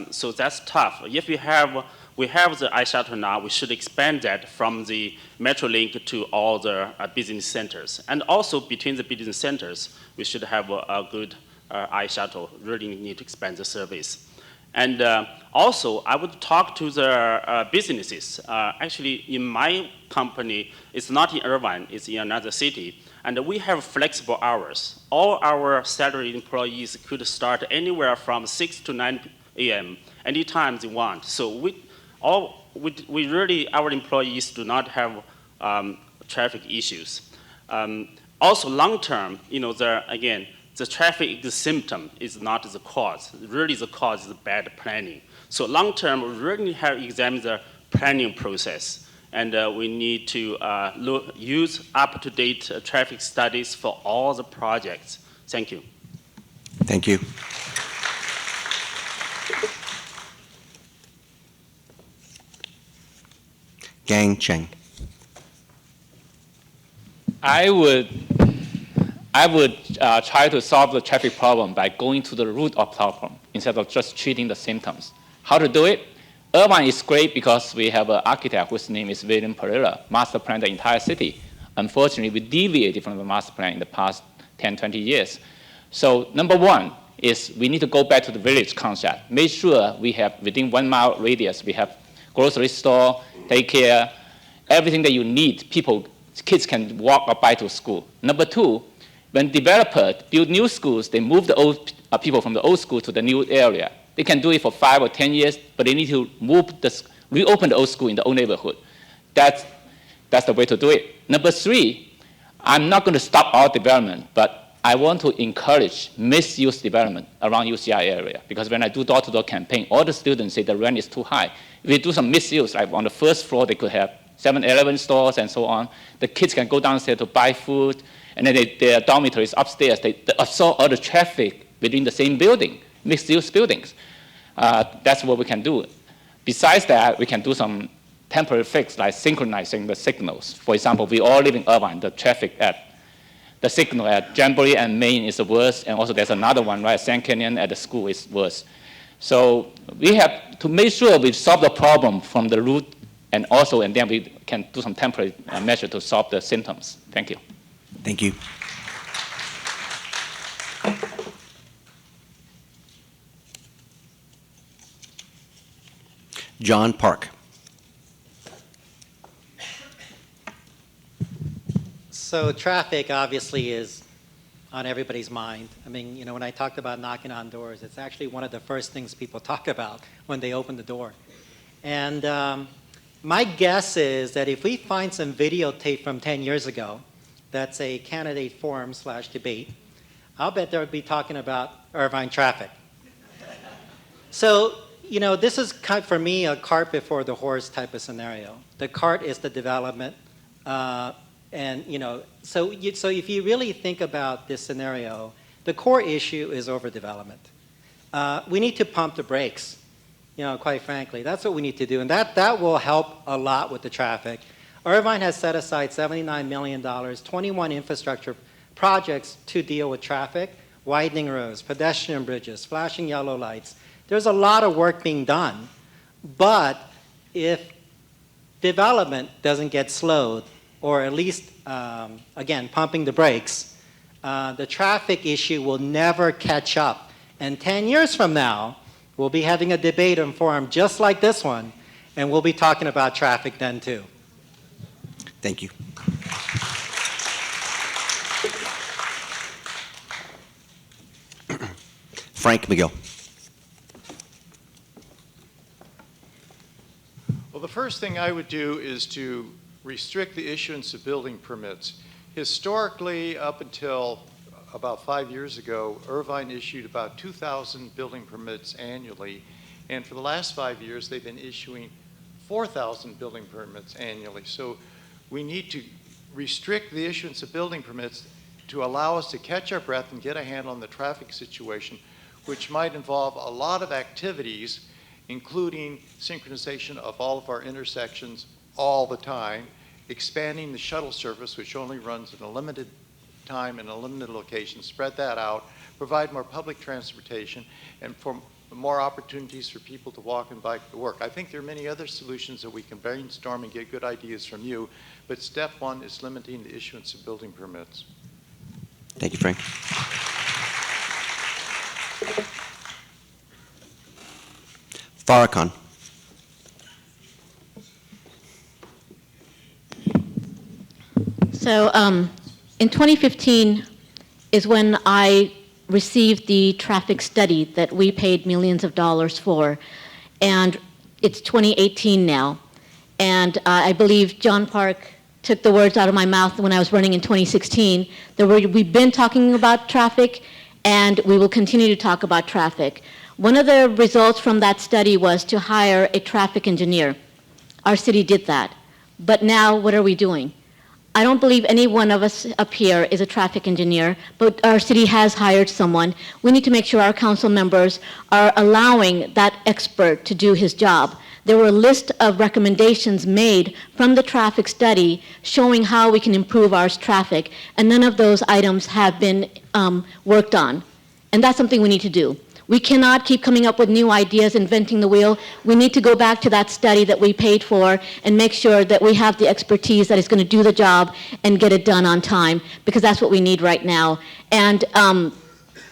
Speaker 6: So that's tough. If we have the iShuttle now, we should expand that from the Metrolink to all the business centers. And also between the business centers, we should have a good iShuttle. Really need to expand the service. And also, I would talk to the businesses. Actually, in my company, it's not in Irvine, it's in another city. And we have flexible hours. All our salaried employees could start anywhere from 6 to 9 a.m., anytime they want. So our employees do not have traffic issues. Also, long term, the traffic is the symptom, is not the cause. Really, the cause is bad planning. So long term, we really have to examine the planning process. And we need to use up-to-date traffic studies for all the projects. Thank you.
Speaker 2: Thank you. Gang Chen.
Speaker 10: I would try to solve the traffic problem by going to the root of problem instead of just treating the symptoms. How to do it? Irvine is great because we have an architect whose name is William Pereira, master planned the entire city. Unfortunately, we deviated from the master plan in the past 10, 20 years. So number one is we need to go back to the village concept. Make sure we have, within 1 mile radius, we have grocery store, daycare, everything that you need. Kids can walk or bike to school. Number two, when developers build new schools, they move the old people from the old school to the new area. They can do it for 5 or 10 years, but they need to reopen the old school in the old neighborhood. That's the way to do it. Number three, I'm not going to stop all development, but I want to encourage mixed-use development around UCI area, because when I do door-to-door campaign, all the students say the rent is too high. If we do some mixed-use, like on the first floor, they could have 7-Eleven stores and so on. The kids can go downstairs to buy food, and then their dormitory is upstairs. They absorb all the traffic within the same building, mixed-use buildings. That's what we can do. Besides that, we can do some temporary fix, like synchronizing the signals. For example, we all live in Irvine. The signal at Jamboree and Main is the worst, and also there's another one, right? Sand Canyon at the school is worse. So we have to make sure we solve the problem from the root, and then we can do some temporary measure to solve the symptoms. Thank you.
Speaker 2: Thank you. John Park.
Speaker 9: So traffic obviously is on everybody's mind. I mean, when I talked about knocking on doors, it's actually one of the first things people talk about when they open the door. And my guess is that if we find some videotape from 10 years ago, that's a candidate forum / debate, I'll bet they'll be talking about Irvine traffic. So, this is for me a cart before the horse type of scenario. The cart is the development. So if you really think about this scenario, the core issue is overdevelopment. We need to pump the brakes, quite frankly. That's what we need to do, and that will help a lot with the traffic. Irvine has set aside $79 million, 21 infrastructure projects to deal with traffic, widening roads, pedestrian bridges, flashing yellow lights. There's a lot of work being done, but if development doesn't get slowed, or at least, again, pumping the brakes, the traffic issue will never catch up. And 10 years from now, we'll be having a debate and forum just like this one, and we'll be talking about traffic then too.
Speaker 2: Thank you. Frank McGill.
Speaker 5: Well, the first thing I would do is to restrict the issuance of building permits. Historically, up until about 5 years ago, Irvine issued about 2,000 building permits annually, and for the last 5 years, they've been issuing 4,000 building permits annually. So we need to restrict the issuance of building permits to allow us to catch our breath and get a handle on the traffic situation, which might involve a lot of activities, including synchronization of all of our intersections all the time, expanding the shuttle service, which only runs in a limited time in a limited location, spread that out, provide more public transportation, and for more opportunities for people to walk and bike to work. I think there are many other solutions that we can brainstorm and get good ideas from you, but step one is limiting the issuance of building permits.
Speaker 2: Thank you, Frank. Farrah Khan.
Speaker 4: So in 2015 is when I received the traffic study that we paid millions of dollars for. And it's 2018 now. And I believe John Park took the words out of my mouth when I was running in 2016. We've been talking about traffic, and we will continue to talk about traffic. One of the results from that study was to hire a traffic engineer. Our city did that. But now, what are we doing? I don't believe any one of us up here is a traffic engineer, but our city has hired someone. We need to make sure our council members are allowing that expert to do his job. There were a list of recommendations made from the traffic study showing how we can improve our traffic, and none of those items have been worked on. And that's something we need to do. We cannot keep coming up with new ideas, inventing the wheel. We need to go back to that study that we paid for and make sure that we have the expertise that is going to do the job and get it done on time, because that's what we need right now. And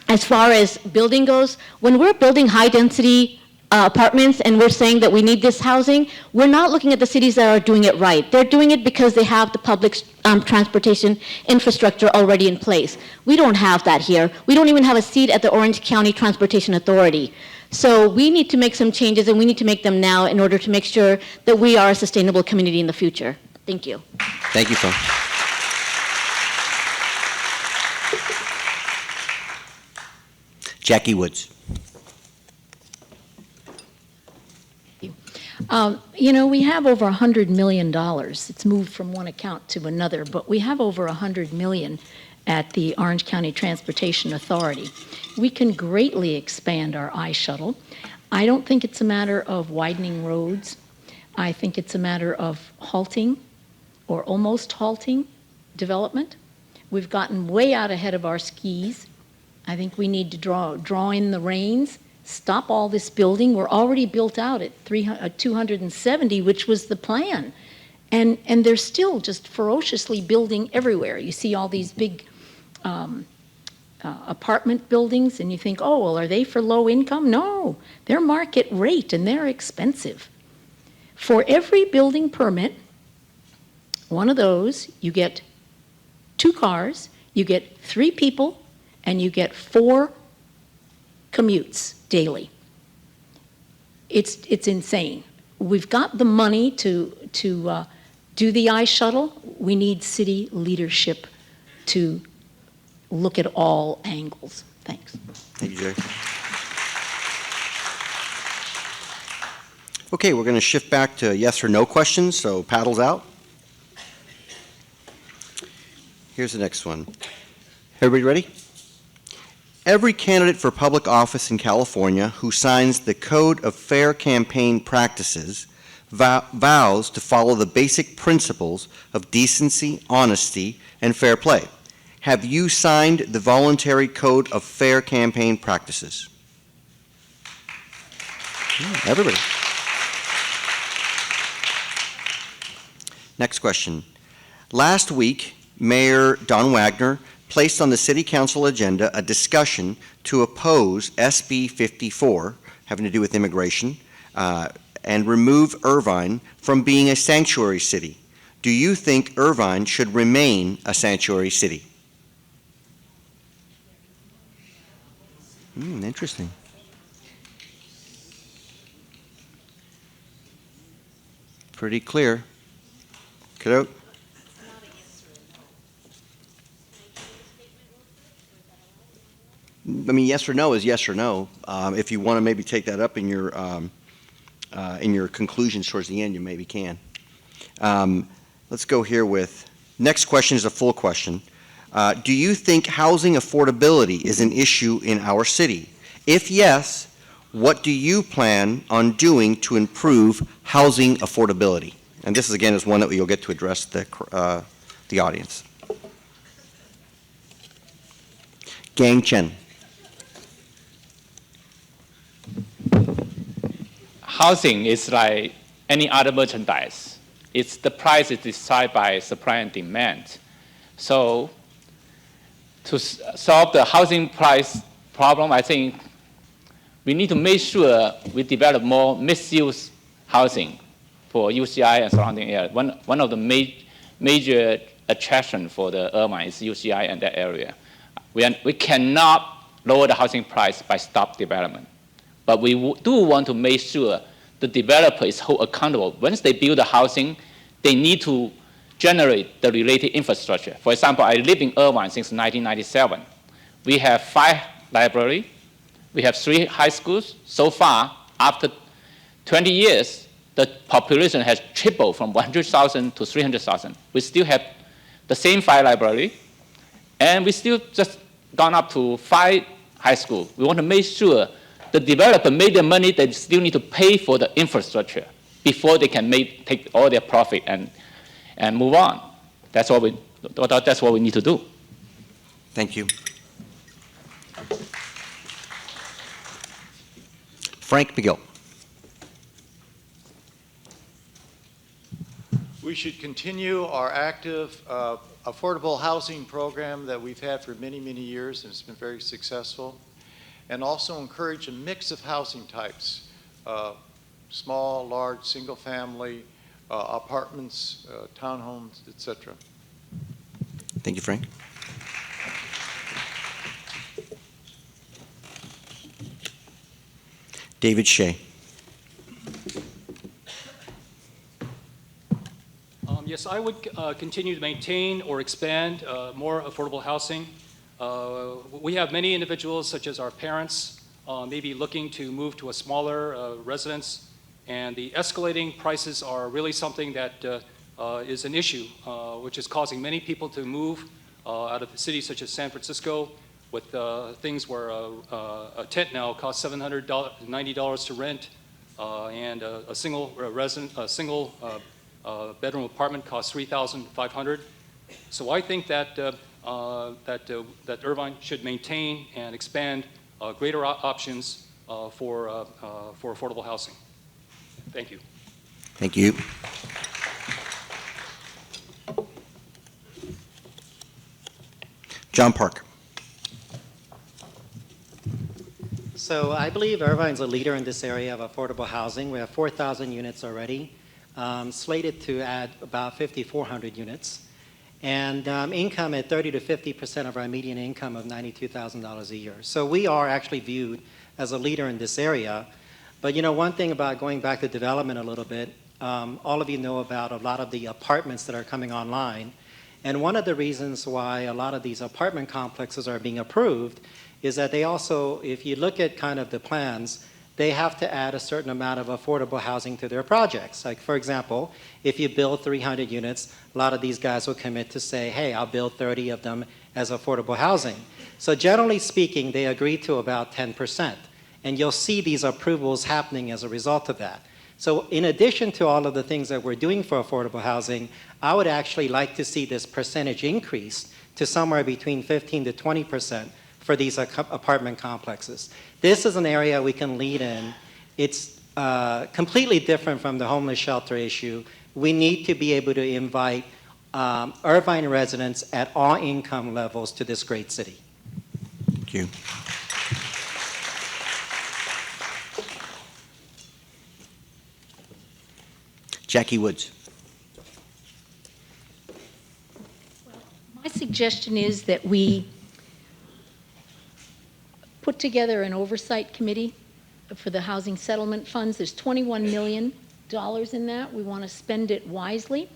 Speaker 4: as far as building goes, when we're building high-density apartments and we're saying that we need this housing, we're not looking at the cities that are doing it right. They're doing it because they have the public transportation infrastructure already in place. We don't have that here. We don't even have a seat at the Orange County Transportation Authority. So we need to make some changes, and we need to make them now in order to make sure that we are a sustainable community in the future. Thank you.
Speaker 2: Thank you, Phil. Jaci Woods.
Speaker 7: You know, we have over $100 million. It's moved from one account to another, but we have over $100 million at the Orange County Transportation Authority. We can greatly expand our iShuttle. I don't think it's a matter of widening roads. I think it's a matter of halting or almost halting development. We've gotten way out ahead of our skis. I think we need to draw in the reins. Stop all this building. We're already built out at 270, which was the plan. And they're still just ferociously building everywhere. You see all these big apartment buildings, and you think, oh, well, are they for low income? No, they're market rate, and they're expensive. For every building permit, one of those, you get 2 cars, you get 3 people, and you get 4 commutes daily. It's insane. We've got the money to do the iShuttle. We need city leadership to look at all angles. Thanks.
Speaker 2: Thank you, Jerry. Okay, we're going to shift back to yes or no questions, so paddles out. Here's the next one. Everybody ready? Every candidate for public office in California who signs the Code of Fair Campaign Practices vows to follow the basic principles of decency, honesty, and fair play. Have you signed the voluntary Code of Fair Campaign Practices? Everybody. Next question. Last week, Mayor Don Wagner placed on the City Council agenda a discussion to oppose SB 54, having to do with immigration, and remove Irvine from being a sanctuary city. Do you think Irvine should remain a sanctuary city? Interesting. Pretty clear. Cadotte? I mean, yes or no is yes or no. If you want to maybe take that up in your in your conclusions towards the end, you maybe can. Let's go here with, next question is a full question. Do you think housing affordability is an issue in our city? If yes, what do you plan on doing to improve housing affordability? And this, again, is one that you'll get to address the audience. Gang Chen.
Speaker 10: Housing is like any other merchandise. It's the price is decided by supply and demand. So to solve the housing price problem, I think we need to make sure we develop more mixed-use housing for UCI and surrounding area. One of the major attraction for the Irvine is UCI and that area. We cannot lower the housing price by stop development. But we do want to make sure the developer is held accountable. Once they build the housing, they need to generate the related infrastructure. For example, I live in Irvine since 1997. We have 5 libraries. We have 3 high schools. So far, after 20 years, the population has tripled from 100,000 to 300,000. We still have the same 5 libraries, and we still just gone up to 5 high schools. We want to make sure the developer made their money, they still need to pay for the infrastructure before they can take all their profit and move on. That's what we need to do.
Speaker 2: Thank you. Frank McGill.
Speaker 5: We should continue our active affordable housing program that we've had for many, many years, and it's been very successful, and also encourage a mix of housing types, small, large, single-family, apartments, townhomes, etc.
Speaker 2: Thank you, Frank. David Shea.
Speaker 3: Yes, I would continue to maintain or expand more affordable housing. We have many individuals, such as our parents, maybe looking to move to a smaller residence, and the escalating prices are really something that is an issue, which is causing many people to move out of cities such as San Francisco, with things where a tent now costs $790 to rent, and a single bedroom apartment costs $3,500. So I think that that Irvine should maintain and expand greater options for affordable housing. Thank you.
Speaker 2: Thank you. John Park.
Speaker 9: So I believe Irvine's a leader in this area of affordable housing. We have 4,000 units already, slated to add about 5,400 units, and income at 30 to 50% of our median income of $92,000 a year. So we are actually viewed as a leader in this area. But you know, one thing about going back to development a little bit, all of you know about a lot of the apartments that are coming online. And one of the reasons why a lot of these apartment complexes are being approved is that they also, if you look at kind of the plans, they have to add a certain amount of affordable housing to their projects. Like, for example, if you build 300 units, a lot of these guys will commit to say, hey, I'll build 30 of them as affordable housing. So generally speaking, they agree to about 10%. And you'll see these approvals happening as a result of that. So in addition to all of the things that we're doing for affordable housing, I would actually like to see this percentage increase to somewhere between 15 to 20% for these apartment complexes. This is an area we can lead in. It's completely different from the homeless shelter issue. We need to be able to invite Irvine residents at all income levels to this great city.
Speaker 2: Thank you. Jaci Woods.
Speaker 7: My suggestion is that we put together an oversight committee for the housing settlement funds. There's $21 million in that. We want to spend it wisely.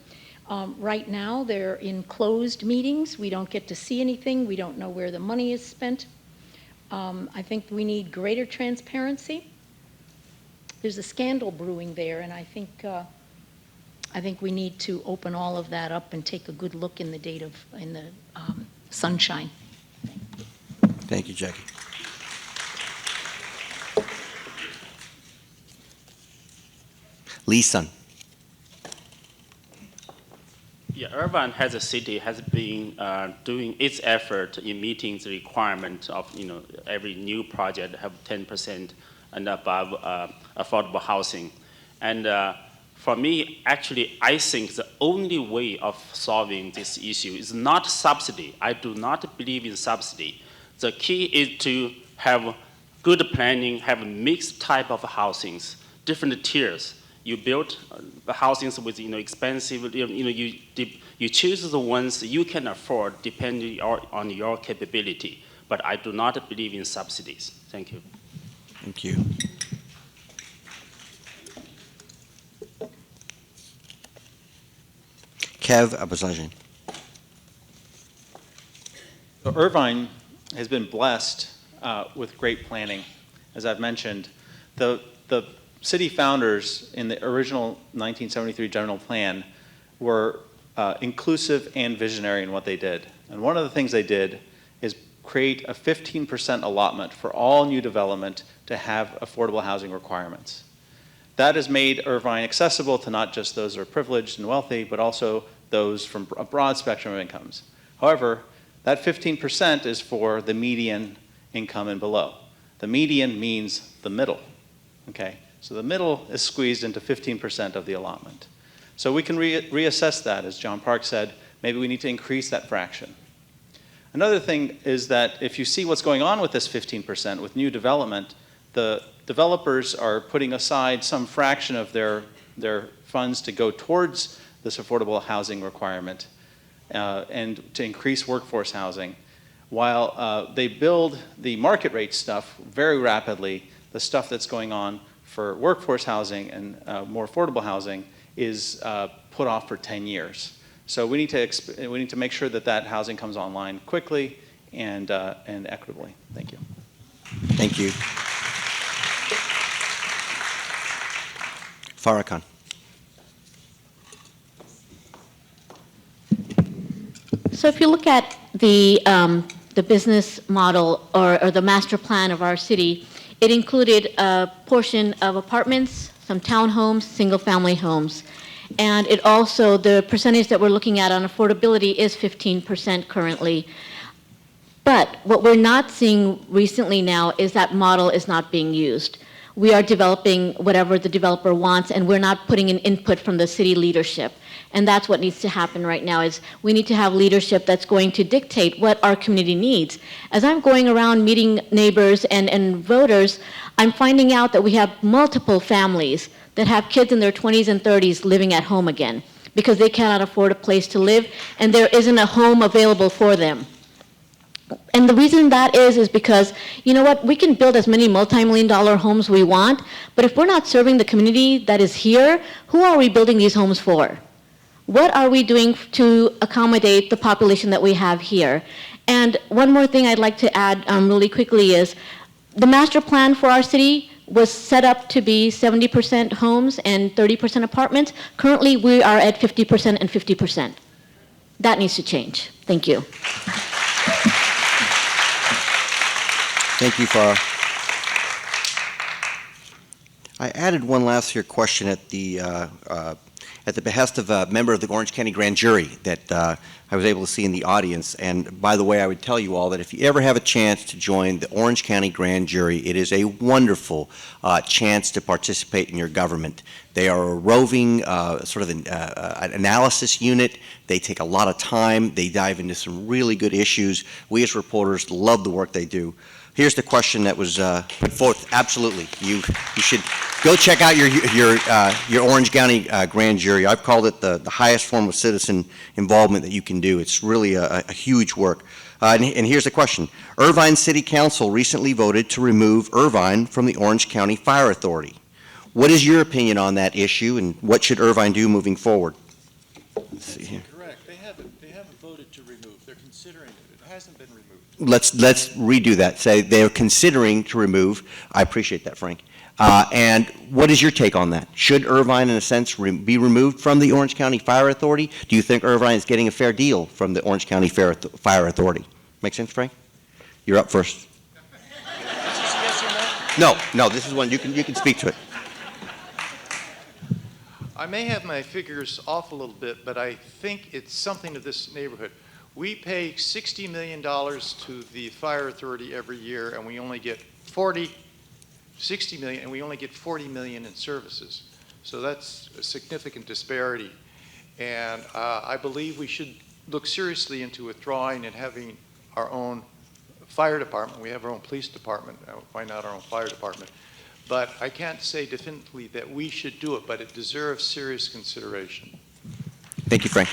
Speaker 7: Right now, they're in closed meetings. We don't get to see anything. We don't know where the money is spent. I think we need greater transparency. there's a scandal brewing there, and I think we need to open all of that up and take a good look in the sunshine.
Speaker 2: Thank you, Jackie. Lee Sun.
Speaker 6: Yeah, Irvine as a city has been doing its effort in meeting the requirement of, every new project have 10% and above affordable housing. And for me, actually, I think the only way of solving this issue is not subsidy. I do not believe in subsidy. The key is to have good planning, have a mixed type of housings, different tiers. You build housings with expensive, you choose the ones you can afford depending on your capability. But I do not believe in subsidies. Thank you.
Speaker 2: Thank you. Kev Abazajian.
Speaker 8: So Irvine has been blessed with great planning. As I've mentioned, the city founders in the original 1973 general plan were inclusive and visionary in what they did. And one of the things they did is create a 15% allotment for all new development to have affordable housing requirements. That has made Irvine accessible to not just those that are privileged and wealthy, but also those from a broad spectrum of incomes. However, that 15% is for the median income and below. The median means the middle, okay? So the middle is squeezed into 15% of the allotment. So we can reassess that, as John Park said, maybe we need to increase that fraction. Another thing is that if you see what's going on with this 15%, with new development, the developers are putting aside some fraction of their funds to go towards this affordable housing requirement and to increase workforce housing, while they build the market rate stuff very rapidly. The stuff that's going on for workforce housing and more affordable housing is put off for 10 years. So we need to make sure that that housing comes online quickly and equitably. Thank you.
Speaker 2: Thank you. Farrah Khan.
Speaker 4: So if you look at the business model or the master plan of our city, it included a portion of apartments, some townhomes, single-family homes. And it also, the percentage that we're looking at on affordability is 15% currently. But what we're not seeing recently now is that model is not being used. We are developing whatever the developer wants, and we're not putting in input from the city leadership. And that's what needs to happen right now, is we need to have leadership that's going to dictate what our community needs. As I'm going around meeting neighbors and voters, I'm finding out that we have multiple families that have kids in their 20s and 30s living at home again because they cannot afford a place to live and there isn't a home available for them. And the reason that is because, you know what, we can build as many multi-million-dollar homes we want, but if we're not serving the community that is here, who are we building these homes for? What are we doing to accommodate the population that we have here? And one more thing I'd like to add really quickly is the master plan for our city was set up to be 70% homes and 30% apartments. Currently, we are at 50% and 50%. That needs to change. Thank you.
Speaker 2: Thank you, Farrah. I added one last year question at the behest of a member of the Orange County Grand Jury that I was able to see in the audience. And by the way, I would tell you all that if you ever have a chance to join the Orange County Grand Jury, it is a wonderful chance to participate in your government. They are a roving sort of an analysis unit. They take a lot of time. They dive into some really good issues. We as reporters love the work they do. Here's the question that was put forth. Absolutely, you should go check out your Orange County Grand Jury. I've called it the highest form of citizen involvement that you can do. It's really a huge work. And here's the question: Irvine City Council recently voted to remove Irvine from the Orange County Fire Authority. What is your opinion on that issue, and what should Irvine do moving forward? Let's see here.
Speaker 5: Correct. They haven't voted to remove. They're considering it. It hasn't been removed.
Speaker 2: Let's redo that. Say they're considering to remove. I appreciate that, Frank. And what is your take on that? Should Irvine, in a sense, be removed from the Orange County Fire Authority? Do you think Irvine is getting a fair deal from the Orange County Fire Authority? Make sense, Frank? You're up first. No, this is one, you can speak to it.
Speaker 5: I may have my figures off a little bit, but I think it's something of this neighborhood. We pay $60 million to the fire authority every year, and we only get 60 million, and we only get 40 million in services. So that's a significant disparity. And I believe we should look seriously into withdrawing and having our own fire department. We have our own police department. Why not our own fire department? But I can't say definitively that we should do it, but it deserves serious consideration.
Speaker 2: Thank you, Frank.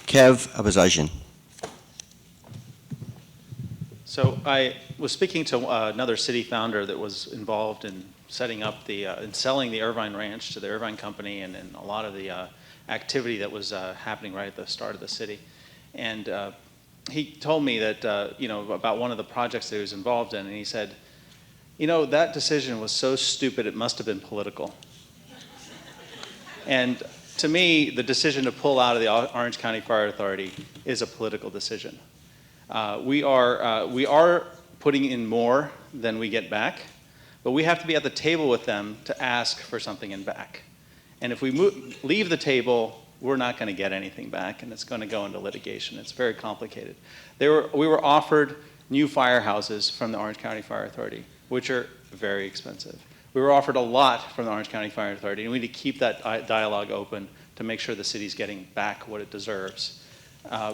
Speaker 2: Kev Abazajian.
Speaker 8: So I was speaking to another city founder that was involved in setting up in selling the Irvine Ranch to the Irvine Company and a lot of the activity that was happening right at the start of the city. And he told me that, about one of the projects that he was involved in, and he said, that decision was so stupid it must have been political. And to me, the decision to pull out of the Orange County Fire Authority is a political decision. We are putting in more than we get back, but we have to be at the table with them to ask for something in back. And if we leave the table, we're not going to get anything back, and it's going to go into litigation. It's very complicated. We were offered new firehouses from the Orange County Fire Authority, which are very expensive. We were offered a lot from the Orange County Fire Authority, and we need to keep that dialogue open to make sure the city's getting back what it deserves.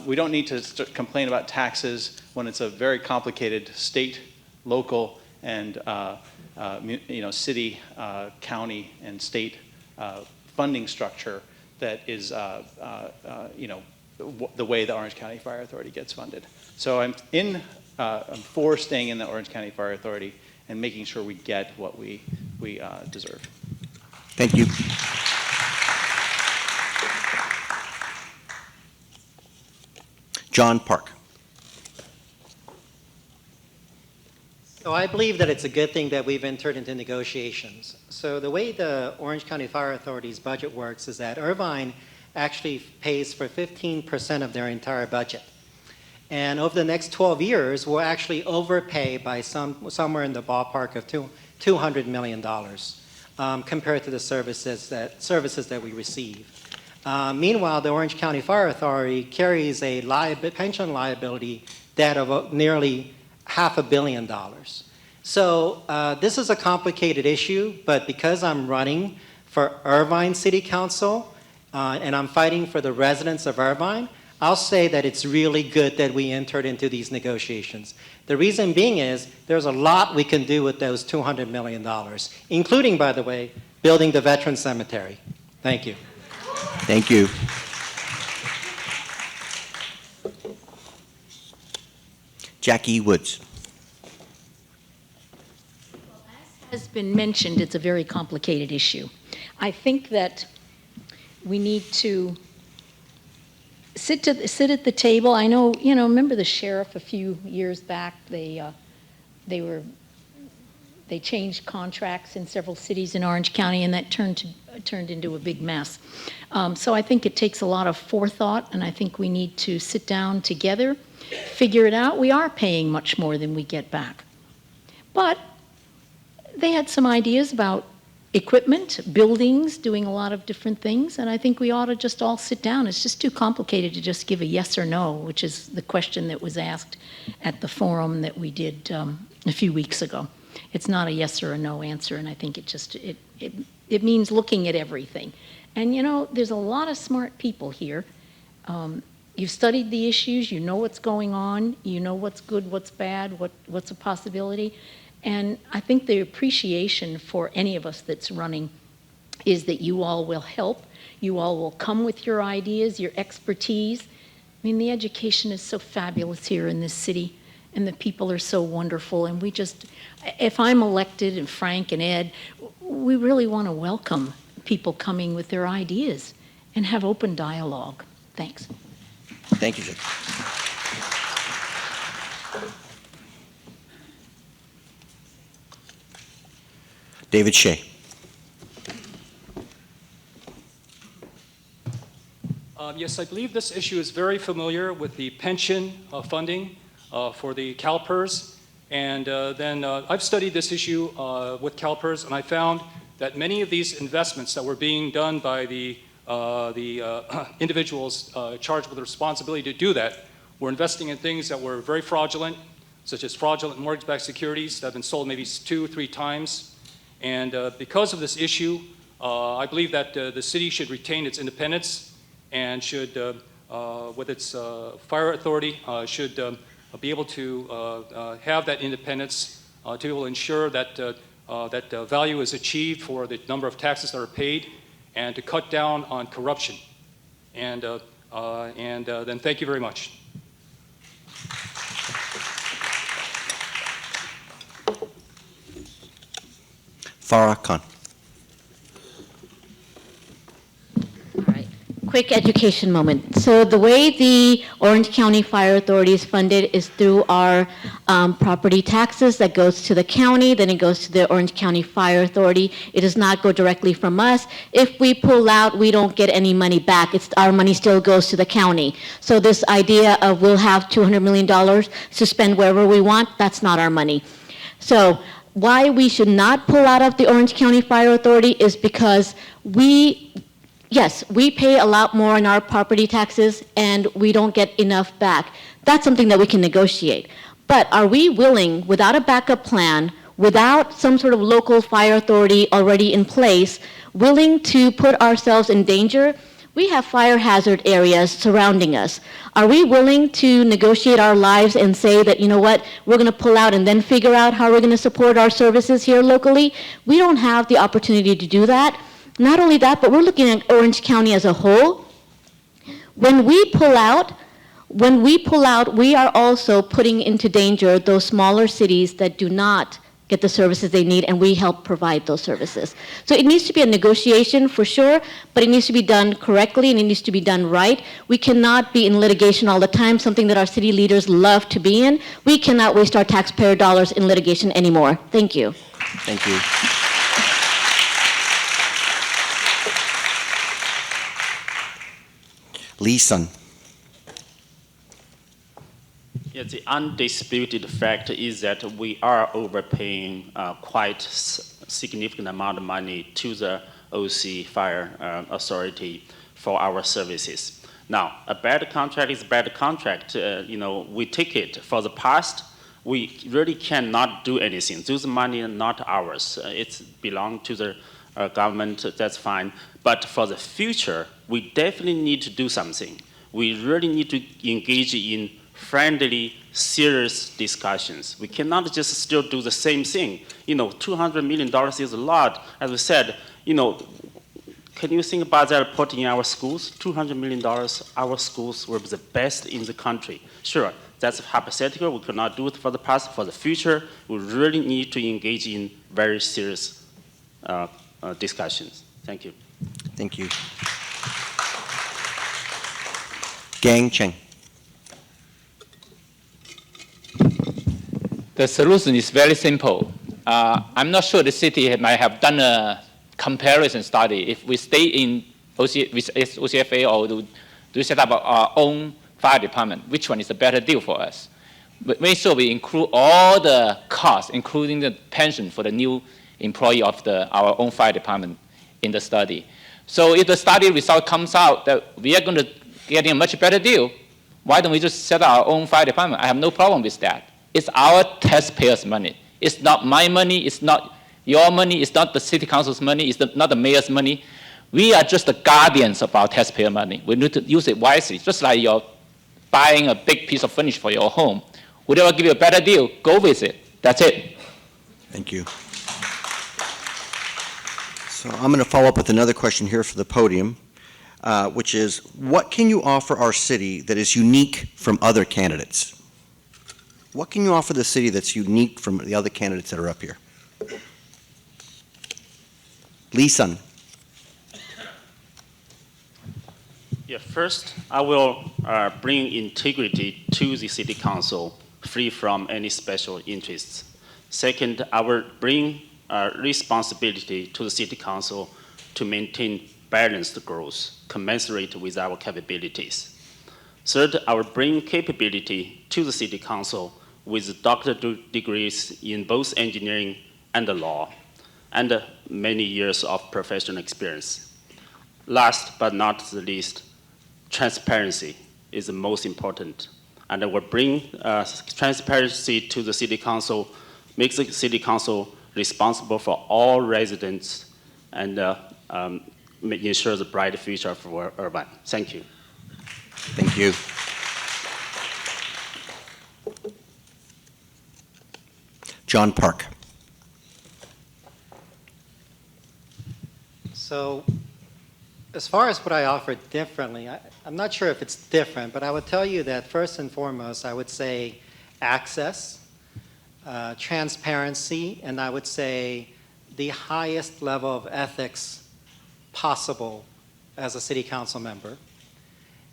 Speaker 8: We don't need to complain about taxes when it's a very complicated state, local, and city, county, and state funding structure that is the way the Orange County Fire Authority gets funded. So I'm for staying in the Orange County Fire Authority and making sure we get what we deserve.
Speaker 2: Thank you. John Park.
Speaker 9: So I believe that it's a good thing that we've entered into negotiations. So the way the Orange County Fire Authority's budget works is that Irvine actually pays for 15% of their entire budget. And over the next 12 years, we'll actually overpay by somewhere in the ballpark of $200 million compared to the services that we receive. Meanwhile, the Orange County Fire Authority carries a pension liability debt of nearly $500 million. So this is a complicated issue, but because I'm running for Irvine City Council and I'm fighting for the residents of Irvine, I'll say that it's really good that we entered into these negotiations. The reason being is there's a lot we can do with those $200 million, including, by the way, building the Veteran Cemetery. Thank you.
Speaker 2: Thank you. Jaci Woods.
Speaker 7: Has been mentioned, it's a very complicated issue. I think that we need to sit at the table. I know, remember the sheriff a few years back, they changed contracts in several cities in Orange County, and that turned into a big mess. So I think it takes a lot of forethought, and I think we need to sit down together, figure it out. We are paying much more than we get back. But they had some ideas about equipment, buildings, doing a lot of different things, and I think we ought to just all sit down. It's just too complicated to just give a yes or no, which is the question that was asked at the forum that we did a few weeks ago. It's not a yes or a no answer, and I think it means looking at everything. And there's a lot of smart people here. You've studied the issues, you know what's going on, you know what's good, what's bad, what's a possibility. And I think the appreciation for any of us that's running is that you all will help. You all will come with your ideas, your expertise. I mean, the education is so fabulous here in this city, and the people are so wonderful. And if I'm elected, and Frank and Ed, we really want to welcome people coming with their ideas and have open dialogue. Thanks.
Speaker 2: Thank you, Jake. David Shea.
Speaker 3: Yes, I believe this issue is very familiar with the pension funding for the CalPERS. And then I've studied this issue with CalPERS, and I found that many of these investments that were being done by the individuals charged with the responsibility to do that were investing in things that were very fraudulent, such as fraudulent mortgage-backed securities that have been sold maybe 2 or 3 times. And because of this issue, I believe that the city should retain its independence and should, with its fire authority, should be able to have that independence to be able to ensure that that value is achieved for the number of taxes that are paid, and to cut down on corruption. And then thank you very much.
Speaker 2: Farrah Khan.
Speaker 4: All right. Quick education moment. So the way the Orange County Fire Authority is funded is through our property taxes that goes to the county, then it goes to the Orange County Fire Authority. It does not go directly from us. If we pull out, we don't get any money back. Our money still goes to the county. So this idea of we'll have $200 million to spend wherever we want, that's not our money. So why we should not pull out of the Orange County Fire Authority is because yes, we pay a lot more in our property taxes and we don't get enough back. That's something that we can negotiate. But are we willing, without a backup plan, without some sort of local fire authority already in place, willing to put ourselves in danger? We have fire hazard areas surrounding us. Are we willing to negotiate our lives and say that, you know what, we're going to pull out and then figure out how we're going to support our services here locally? We don't have the opportunity to do that. Not only that, but we're looking at Orange County as a whole. When we pull out, we are also putting into danger those smaller cities that do not get the services they need, and we help provide those services. So it needs to be a negotiation for sure, but it needs to be done correctly and it needs to be done right. We cannot be in litigation all the time, something that our city leaders love to be in. We cannot waste our taxpayer dollars in litigation anymore. Thank you.
Speaker 2: Thank you. Lee Sun.
Speaker 6: Yeah, the undisputed fact is that we are overpaying quite significant amount of money to the OC Fire Authority for our services. Now, a bad contract is a bad contract. We take it. For the past, we really cannot do anything. Those money are not ours. It belongs to the government, that's fine. But for the future, we definitely need to do something. We really need to engage in friendly, serious discussions. We cannot just still do the same thing. $200 million is a lot. As we said, can you think about that put in our schools? $200 million, our schools will be the best in the country. Sure, that's hypothetical. We could not do it for the past. For the future, we really need to engage in very serious discussions. Thank you.
Speaker 2: Thank you. Gang Chen.
Speaker 10: The solution is very simple. I'm not sure the city might have done a comparison study. If we stay in with OCFA or do set up our own fire department, which one is a better deal for us? But make sure we include all the costs, including the pension for the new employee of our own fire department in the study. So if the study result comes out that we are going to get a much better deal, why don't we just set up our own fire department? I have no problem with that. It's our taxpayers' money. It's not my money. It's not your money. It's not the city council's money. It's not the mayor's money. We are just the guardians of our taxpayer money. We need to use it wisely, just like you're buying a big piece of furniture for your home. Whoever give you a better deal, go with it. That's it.
Speaker 2: Thank you. So I'm going to follow up with another question here for the podium, which is, what can you offer our city that is unique from other candidates? What can you offer the city that's unique from the other candidates that are up here? Lee Sun.
Speaker 6: Yeah, first, I will bring integrity to the city council, free from any special interests. Second, I will bring responsibility to the city council to maintain balanced growth, commensurate with our capabilities. Third, I will bring capability to the city council with doctorate degrees in both engineering and the law, and many years of professional experience. Last but not the least, transparency is the most important. And I will bring transparency to the city council, make the city council responsible for all residents, and ensure the bright future for Irvine. Thank you.
Speaker 2: Thank you. John Park.
Speaker 9: So, as far as what I offer differently, I'm not sure if it's different, but I would tell you that first and foremost, I would say access, transparency, and I would say the highest level of ethics possible as a city council member.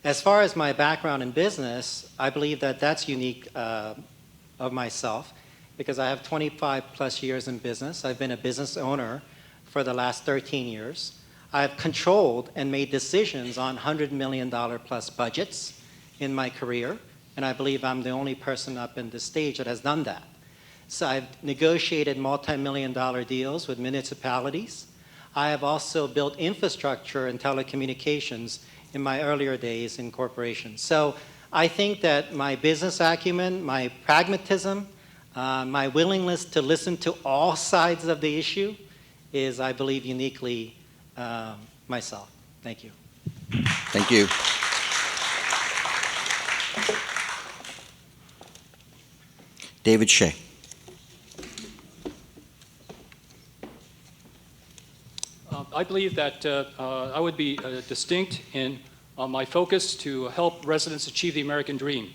Speaker 9: As far as my background in business, I believe that that's unique of myself because I have 25 plus years in business. I've been a business owner for the last 13 years. I've controlled and made decisions on $100 million plus budgets in my career, and I believe I'm the only person up in this stage that has done that. So I've negotiated multi-million-dollar deals with municipalities. I have also built infrastructure and telecommunications in my earlier days in corporations. So I think that my business acumen, my pragmatism, my willingness to listen to all sides of the issue is, I believe, uniquely myself. Thank you.
Speaker 2: Thank you. David Shea.
Speaker 3: I believe that I would be distinct in my focus to help residents achieve the American dream,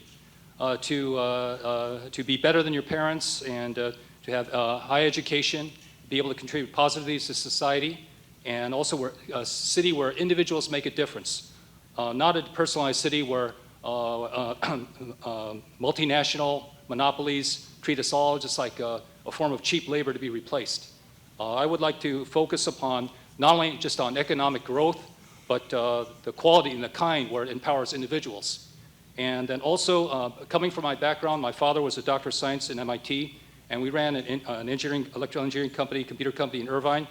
Speaker 3: to be better than your parents and to have high education, be able to contribute positively to society, and also a city where individuals make a difference, not a personalized city where multinational monopolies treat us all just like a form of cheap labor to be replaced. I would like to focus upon not only just on economic growth, but the quality and the kind where it empowers individuals. And then also, coming from my background, my father was a doctor of science in MIT, and we ran an electrical engineering company, computer company in Irvine.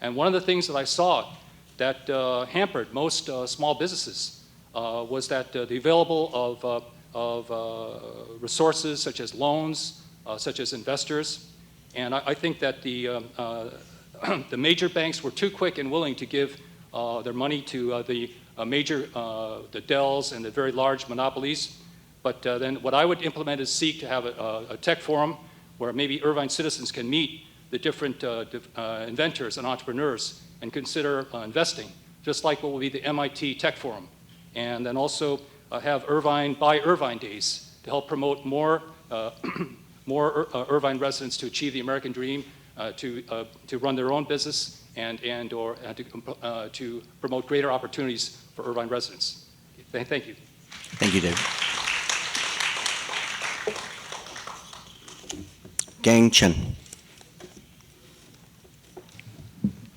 Speaker 3: And one of the things that I saw that hampered most small businesses was that the available of resources such as loans, such as investors. And I think that the major banks were too quick and willing to give their money to the Dells and the very large monopolies. But then what I would implement is seek to have a tech forum where maybe Irvine citizens can meet the different inventors and entrepreneurs and consider investing, just like what will be the MIT Tech Forum. And then also have Irvine by Irvine Days to help promote more Irvine residents to achieve the American dream, to run their own business and to promote greater opportunities for Irvine residents. Thank you.
Speaker 2: Thank you, David. Gang Chen.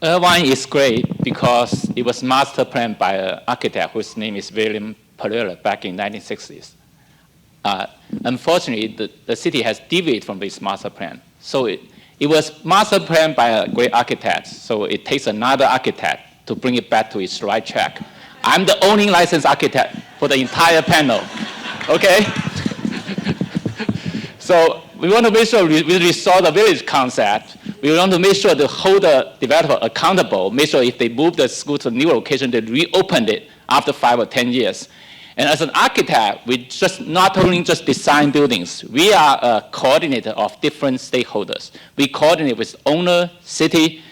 Speaker 10: Irvine is great because it was master planned by an architect whose name is William Pereira back in 1960s. Unfortunately, the city has deviated from this master plan. So it was master planned by a great architect, so it takes another architect to bring it back to its right track. I'm the only licensed architect for the entire panel, okay? So we want to make sure we restore the village concept. We want to make sure to hold the developer accountable, make sure if they move the school to a new location, they reopen it after 5 or 10 years. And as an architect, we just not only just design buildings, we are a coordinator of different stakeholders. We coordinate with owner, city,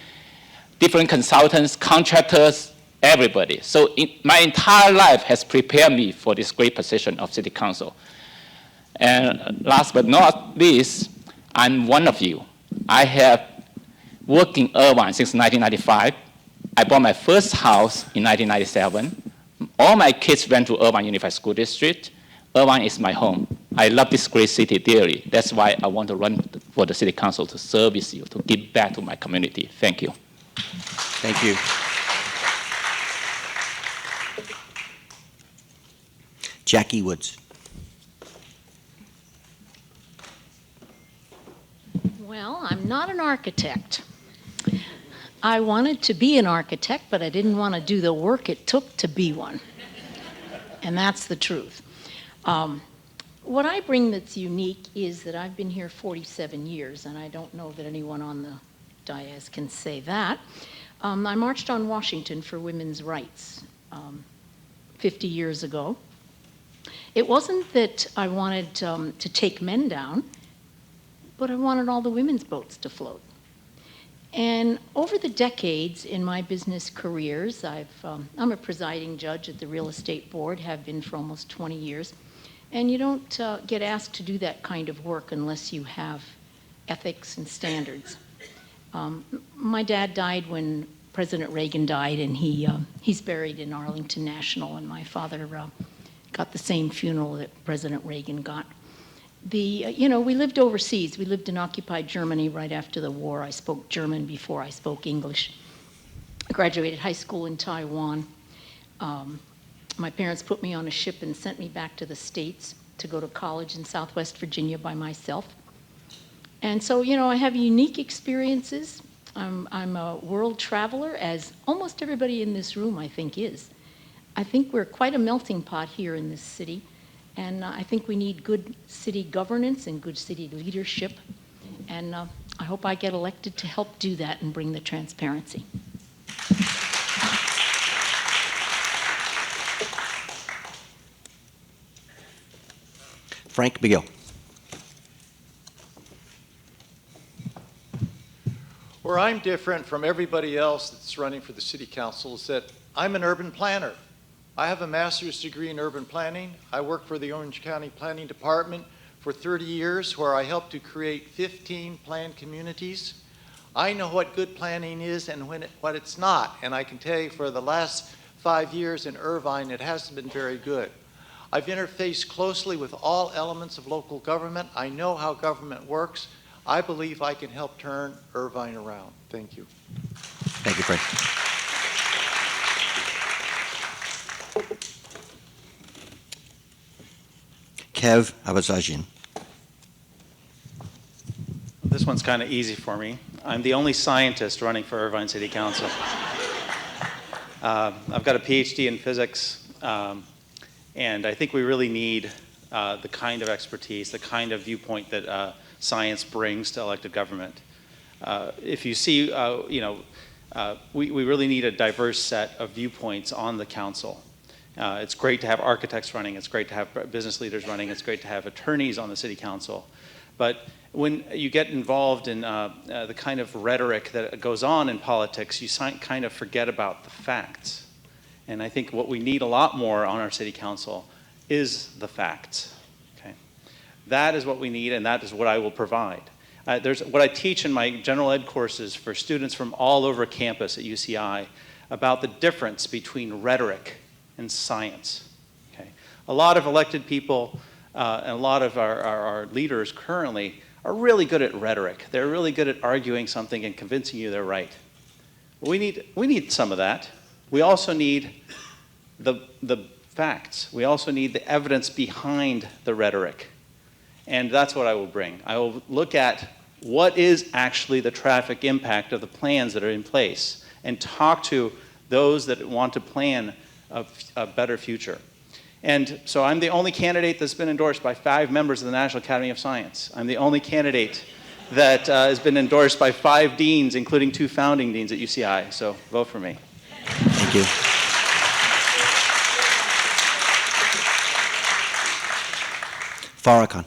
Speaker 10: different consultants, contractors, everybody. So my entire life has prepared me for this great position of city council. And last but not least, I'm one of you. I have worked in Irvine since 1995. I bought my first house in 1997. All my kids went to Irvine Unified School District. Irvine is my home. I love this great city dearly. That's why I want to run for the city council to service you, to give back to my community. Thank you.
Speaker 2: Thank you. Jaci Woods.
Speaker 7: Well, I'm not an architect. I wanted to be an architect, but I didn't want to do the work it took to be one. And that's the truth. What I bring that's unique is that I've been here 47 years, and I don't know that anyone on the dais can say that. I marched on Washington for women's rights 50 years ago. It wasn't that I wanted to take men down, but I wanted all the women's boats to float. And over the decades in my business careers, I'm a presiding judge at the real estate board, have been for almost 20 years. And you don't get asked to do that kind of work unless you have ethics and standards. My dad died when President Reagan died, and he's buried in Arlington National, and my father got the same funeral that President Reagan got. We lived overseas. We lived in occupied Germany right after the war. I spoke German before I spoke English. I graduated high school in Taiwan. My parents put me on a ship and sent me back to the States to go to college in Southwest Virginia by myself. And so, I have unique experiences. I'm a world traveler, as almost everybody in this room, I think, is. I think we're quite a melting pot here in this city. And I think we need good city governance and good city leadership. And I hope I get elected to help do that and bring the transparency.
Speaker 2: Frank McGill.
Speaker 5: Where I'm different from everybody else that's running for the city council is that I'm an urban planner. I have a master's degree in urban planning. I worked for the Orange County Planning Department for 30 years, where I helped to create 15 planned communities. I know what good planning is and what it's not, and I can tell you for the last 5 years in Irvine, it hasn't been very good. I've interfaced closely with all elements of local government. I know how government works. I believe I can help turn Irvine around. Thank you.
Speaker 2: Thank you, Frank. Kev Abazajian.
Speaker 8: This one's kind of easy for me. I'm the only scientist running for Irvine City Council. I've got a PhD in physics, and I think we really need the kind of expertise, the kind of viewpoint that science brings to elected government. If you see, we really need a diverse set of viewpoints on the council. It's great to have architects running, it's great to have business leaders running, it's great to have attorneys on the city council. But when you get involved in the kind of rhetoric that goes on in politics, you kind of forget about the facts. And I think what we need a lot more on our city council is the facts. Okay? That is what we need, and that is what I will provide. There's what I teach in my general ed courses for students from all over campus at UCI about the difference between rhetoric and science. Okay? A lot of elected people and a lot of our leaders currently are really good at rhetoric. They're really good at arguing something and convincing you they're right. We need some of that. We also need the facts. We also need the evidence behind the rhetoric. And that's what I will bring. I will look at what is actually the traffic impact of the plans that are in place and talk to those that want to plan a better future. And so I'm the only candidate that's been endorsed by 5 members of the National Academy of Science. I'm the only candidate that has been endorsed by 5 deans, including 2 founding deans at UCI. So vote for me.
Speaker 2: Thank you. Farrah Khan.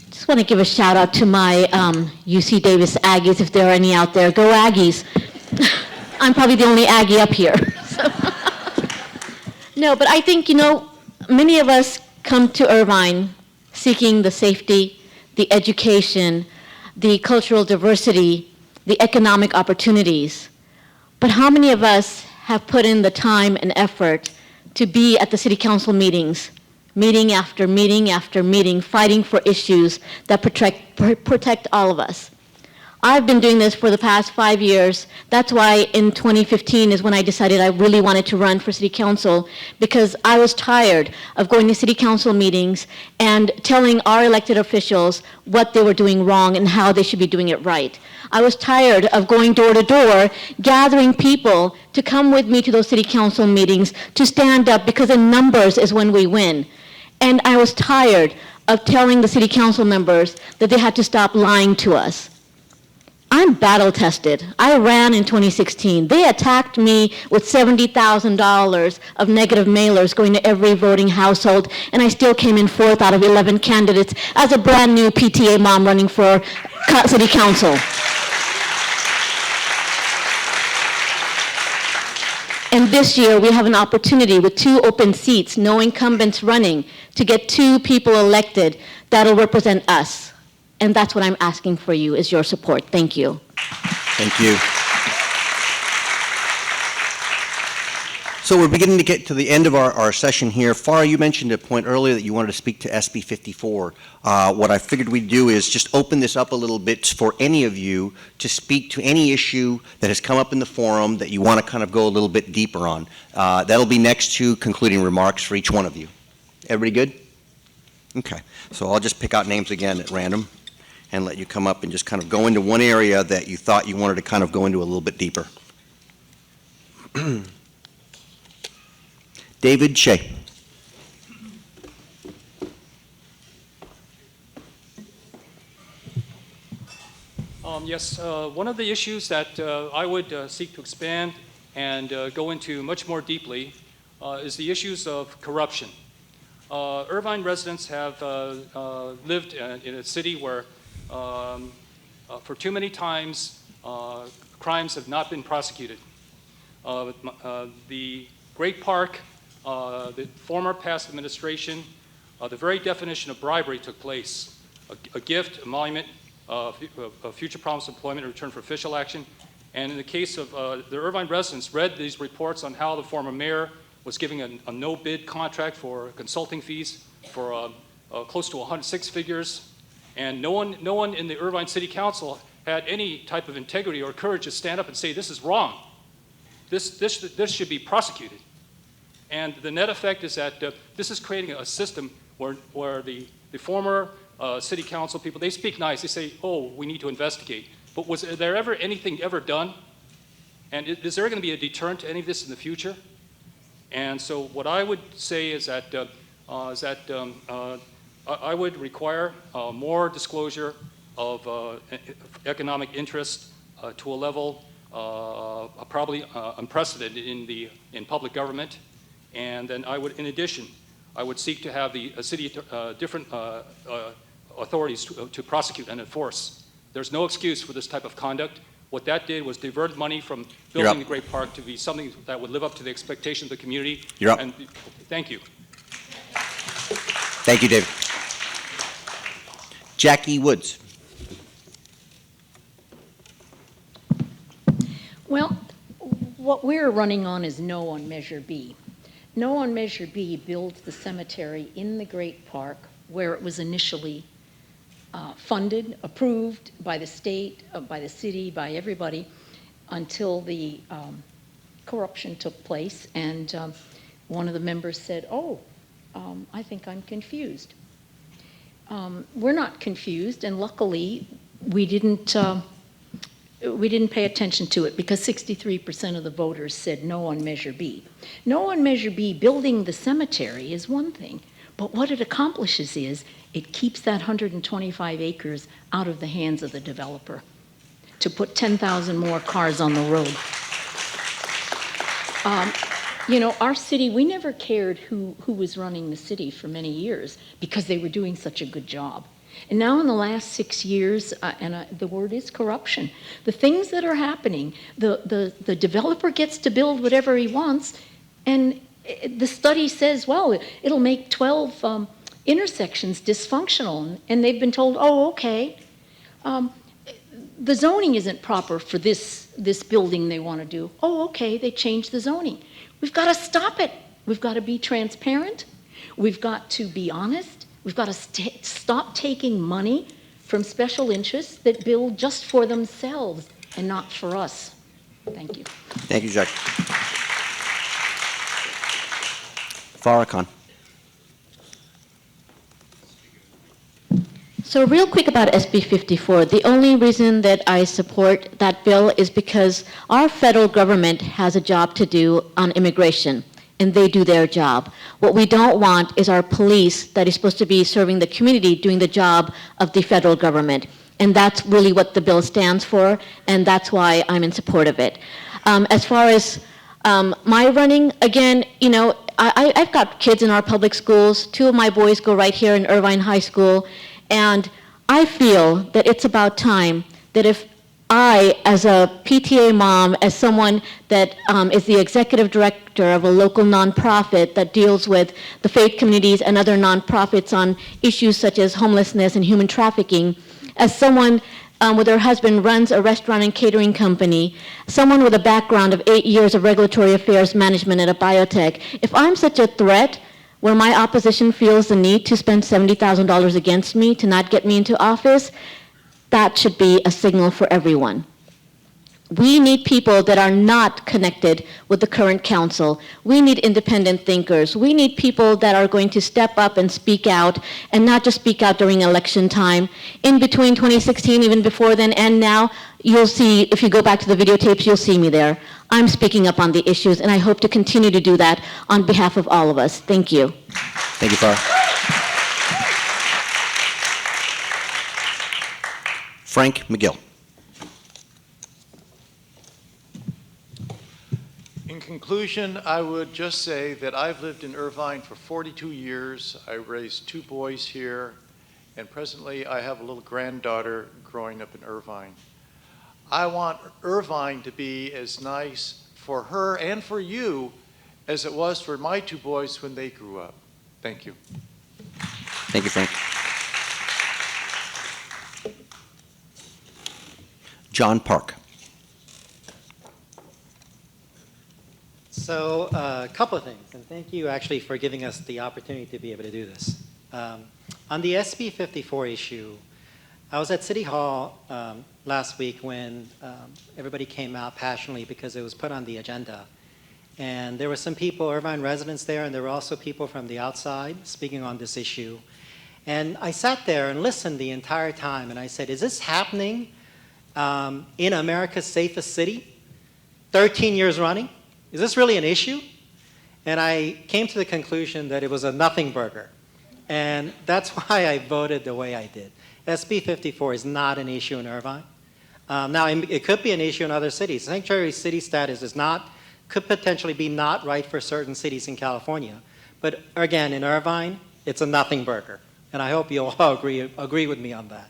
Speaker 4: Just want to give a shout out to my UC Davis Aggies, if there are any out there. Go Aggies. I'm probably the only Aggie up here. So. No, but I think, many of us come to Irvine seeking the safety, the education, the cultural diversity, the economic opportunities. But how many of us have put in the time and effort to be at the city council meetings, meeting after meeting after meeting, fighting for issues that protect all of us? I've been doing this for the past 5 years. That's why in 2015 is when I decided I really wanted to run for city council, because I was tired of going to city council meetings and telling our elected officials what they were doing wrong and how they should be doing it right. I was tired of going door to door, gathering people to come with me to those city council meetings to stand up, because in numbers is when we win. And I was tired of telling the city council members that they had to stop lying to us. I'm battle tested. I ran in 2016. They attacked me with $70,000 of negative mailers going to every voting household, and I still came in 4th out of 11 candidates as a brand new PTA mom running for city council. And this year, we have an opportunity with 2 open seats, no incumbents running, to get 2 people elected that'll represent us. And that's what I'm asking for you, is your support. Thank you.
Speaker 2: Thank you. So we're beginning to get to the end of our session here. Farrah, you mentioned a point earlier that you wanted to speak to SB 54. What I figured we'd do is just open this up a little bit for any of you to speak to any issue that has come up in the forum that you want to kind of go a little bit deeper on. That'll be next to concluding remarks for each one of you. Everybody good? Okay. So I'll just pick out names again at random and let you come up and just kind of go into one area that you thought you wanted to kind of go into a little bit deeper. David Shea.
Speaker 3: Yes, one of the issues that I would seek to expand and go into much more deeply is the issues of corruption. Irvine residents have lived in a city where for too many times crimes have not been prosecuted. The Great Park, the former past administration, the very definition of bribery took place. A gift, emolument, a future promise of employment in return for official action. And in the case of the Irvine residents read these reports on how the former mayor was giving a no-bid contract for consulting fees for close to 106 figures. And no one in the Irvine City Council had any type of integrity or courage to stand up and say, this is wrong. This should be prosecuted. And the net effect is that this is creating a system where the former city council people, they speak nice. They say, oh, we need to investigate. But was there ever anything ever done? And is there going to be a deterrent to any of this in the future? And so what I would say is that, I would require more disclosure of economic interest to a level probably unprecedented in public government. And then I would, in addition, I would seek to have the city different authorities to prosecute and enforce. There's no excuse for this type of conduct. What that did was divert money from building the Great Park to be something that would live up to the expectations of the community.
Speaker 2: You're up.
Speaker 3: And thank you.
Speaker 2: Thank you, David. Jaci Woods.
Speaker 7: Well, what we're running on is no on Measure B. No on Measure B builds the cemetery in the Great Park where it was initially funded, approved by the state, by the city, by everybody, until the corruption took place. And one of the members said, oh, I think I'm confused. We're not confused, and luckily we didn't pay attention to it because 63% of the voters said no on Measure B. No on Measure B, building the cemetery is one thing, but what it accomplishes is it keeps that 125 acres out of the hands of the developer to put 10,000 more cars on the road. You know, our city, we never cared who was running the city for many years because they were doing such a good job. And now in the last 6 years, the word is corruption, the things that are happening, the developer gets to build whatever he wants, and the study says, well, it'll make 12 intersections dysfunctional, and they've been told, oh, okay. the zoning isn't proper for this building they want to do. Oh, okay, they changed the zoning. We've got to stop it. We've got to be transparent. We've got to be honest. We've got to stop taking money from special interests that build just for themselves and not for us. Thank you.
Speaker 2: Thank you, Jack. Farrah Khan.
Speaker 4: So real quick about SB 54, the only reason that I support that bill is because our federal government has a job to do on immigration, and they do their job. What we don't want is our police that is supposed to be serving the community doing the job of the federal government. And that's really what the bill stands for, and that's why I'm in support of it. As far as my running, again, you know, I've got kids in our public schools. 2 of my boys go right here in Irvine High School, and I feel that it's about time that if I, as a PTA mom, as someone that is the executive director of a local nonprofit that deals with the faith communities and other nonprofits on issues such as homelessness and human trafficking, as someone with her husband runs a restaurant and catering company, someone with a background of 8 years of regulatory affairs management at a biotech, if I'm such a threat where my opposition feels the need to spend $70,000 against me to not get me into office, that should be a signal for everyone. We need people that are not connected with the current council. We need independent thinkers. We need people that are going to step up and speak out, and not just speak out during election time. In between 2016, even before then and now, you'll see, if you go back to the videotapes, you'll see me there. I'm speaking up on the issues, and I hope to continue to do that on behalf of all of us. Thank you.
Speaker 2: Thank you, Farrah. Frank McGill.
Speaker 5: In conclusion, I would just say that I've lived in Irvine for 42 years. I raised 2 boys here, and presently I have a little granddaughter growing up in Irvine. I want Irvine to be as nice for her and for you as it was for my 2 boys when they grew up. Thank you.
Speaker 2: Thank you, Frank. John Park.
Speaker 9: So a couple of things, and thank you actually for giving us the opportunity to be able to do this. On the SB 54 issue, I was at City Hall last week when everybody came out passionately because it was put on the agenda. And there were some people, Irvine residents there, and there were also people from the outside speaking on this issue. And I sat there and listened the entire time, and I said, is this happening in America's safest city, 13 years running? Is this really an issue? And I came to the conclusion that it was a nothing burger. And that's why I voted the way I did. SB 54 is not an issue in Irvine. Now, it could be an issue in other cities. Sanctuary city status is not, could potentially be not right for certain cities in California. But again, in Irvine, it's a nothing burger. And I hope you'll all agree with me on that.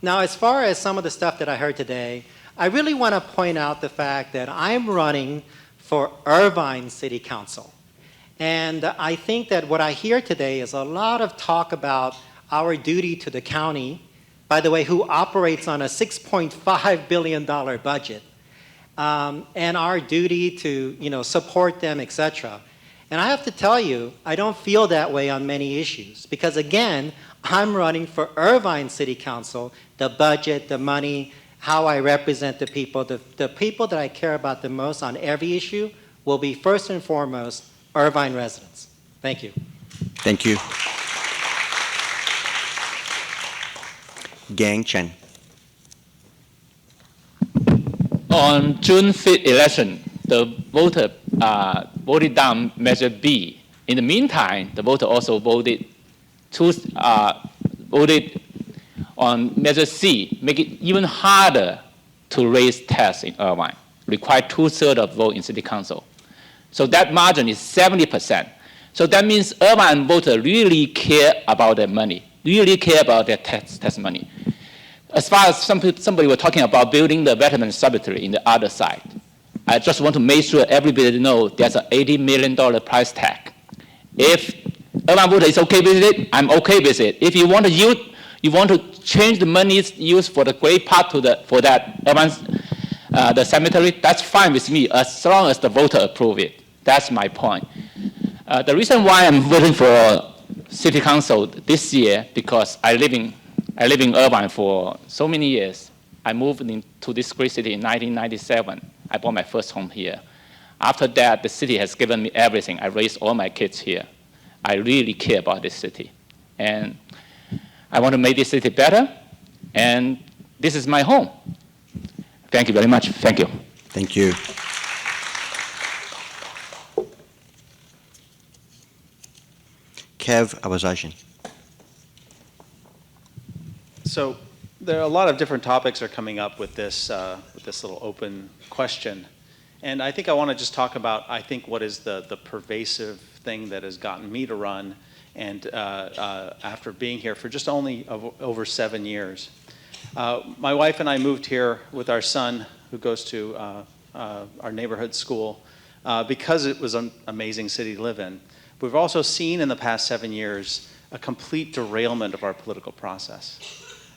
Speaker 9: Now, as far as some of the stuff that I heard today, I really want to point out the fact that I'm running for Irvine City Council. And I think that what I hear today is a lot of talk about our duty to the county, by the way, who operates on a $6.5 billion budget, and our duty to support them, etc. And I have to tell you, I don't feel that way on many issues, because again, I'm running for Irvine City Council, the budget, the money, how I represent the people. The people that I care about the most on every issue will be first and foremost Irvine residents. Thank you.
Speaker 2: Thank you. Gang Chen.
Speaker 10: On June 5th election, the voter voted down Measure B. In the meantime, the voter also voted on Measure C, make it even harder to raise tax in Irvine, require 2/3 of vote in City Council. So that margin is 70%. So that means Irvine voters really care about their money, really care about their tax money. As far as somebody was talking about building the Veterans Cemetery in the other side, I just want to make sure everybody knows there's an $80 million price tag. If Irvine voter is okay with it, I'm okay with it. If you want to You want to change the money used for the great part for that Irvine, the cemetery, that's fine with me, as long as the voter approve it. That's my point. The reason why I'm voting for City Council this year, because I live in Irvine for so many years. I moved into this great city in 1997. I bought my first home here. After that, the city has given me everything. I raised all my kids here. I really care about this city. And I want to make this city better, and this is my home. Thank you very much. Thank you.
Speaker 2: Thank you. Kev Abazajian.
Speaker 8: So there are a lot of different topics are coming up with this little open question. And I think I want to just talk about, I think, what is the pervasive thing that has gotten me to run, and after being here for just only over 7 years. My wife and I moved here with our son, who goes to our neighborhood school, because it was an amazing city to live in. We've also seen in the past 7 years a complete derailment of our political process.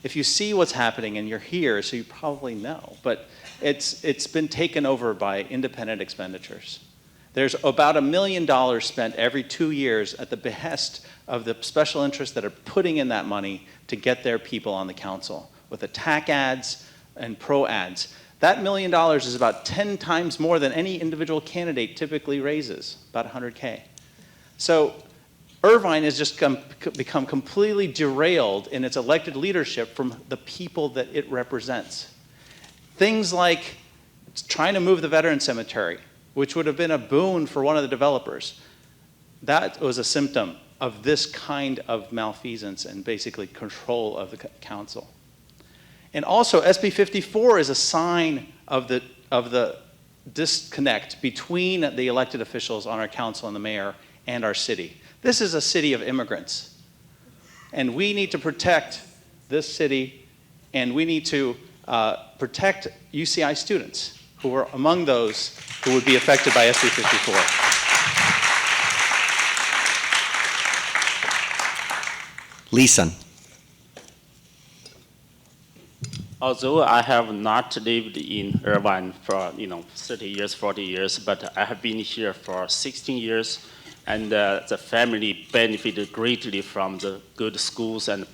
Speaker 8: If you see what's happening, and you're here, so you probably know, but it's been taken over by independent expenditures. There's about $1 million spent every 2 years at the behest of the special interests that are putting in that money to get their people on the council, with attack ads and pro ads. That $1 million is about 10 times more than any individual candidate typically raises, about 100K. So Irvine has just become completely derailed in its elected leadership from the people that it represents. Things like trying to move the veteran cemetery, which would have been a boon for one of the developers. That was a symptom of this kind of malfeasance and basically control of the council. And also, SB 54 is a sign of the disconnect between the elected officials on our council and the mayor and our city. This is a city of immigrants. And we need to protect this city, and we need to protect UCI students who are among those who would be affected by SB 54.
Speaker 2: Lisan.
Speaker 6: Although I have not lived in Irvine for 30 years, 40 years, but I have been here for 16 years, and the family benefited greatly from the good schools and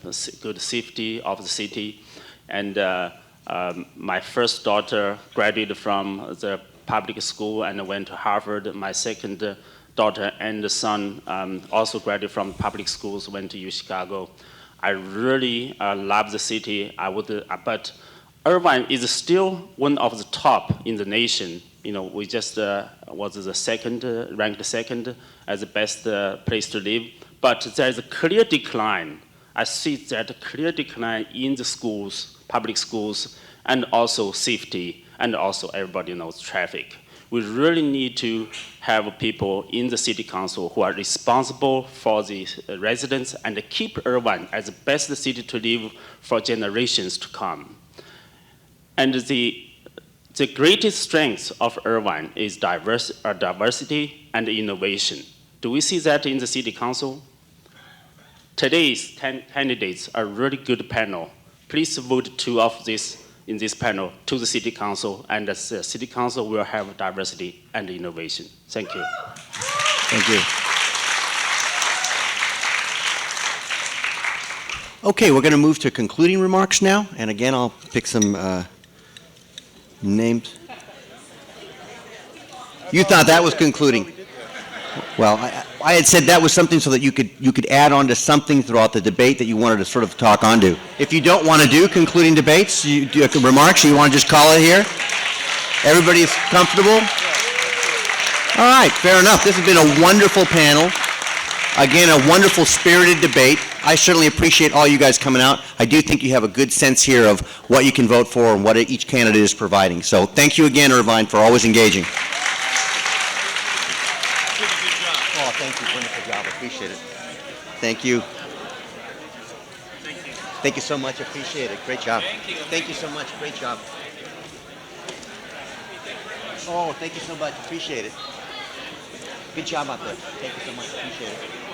Speaker 6: good safety of the city. And my first daughter graduated from the public school and went to Harvard. My second daughter and son also graduated from public schools, went to Chicago. I really love the city. But Irvine is still one of the top in the nation. We just was the ranked second as the best place to live. But there's a clear decline. I see that clear decline in the schools, public schools, and also safety, and also everybody knows traffic. We really need to have people in the city council who are responsible for the residents and keep Irvine as the best city to live for generations to come. And the greatest strength of Irvine is diversity and innovation. Do we see that in the city council? Today's 10 candidates are a really good panel. Please vote 2 of these in this panel to the city council, and the city council will have diversity and innovation. Thank you.
Speaker 2: Thank you. Okay, we're going to move to concluding remarks now, and again, I'll pick some names. You thought that was concluding. Well, I had said that was something so that you could add on to something throughout the debate that you wanted to sort of talk onto. If you don't want to do concluding debates, you do remarks, you want to just call it here? Everybody is comfortable? All right, fair enough. This has been a wonderful panel. Again, a wonderful spirited debate. I certainly appreciate all you guys coming out. I do think you have a good sense here of what you can vote for and what each candidate is providing. So thank you again, Irvine, for always engaging. Oh, thank you. Wonderful job. Appreciate it. Thank you. Thank you. Thank you so much. Appreciate it. Great job. Thank you. Thank you so much. Great job. Oh, thank you so much. Appreciate it. Good job out there. Thank you so much. Appreciate it.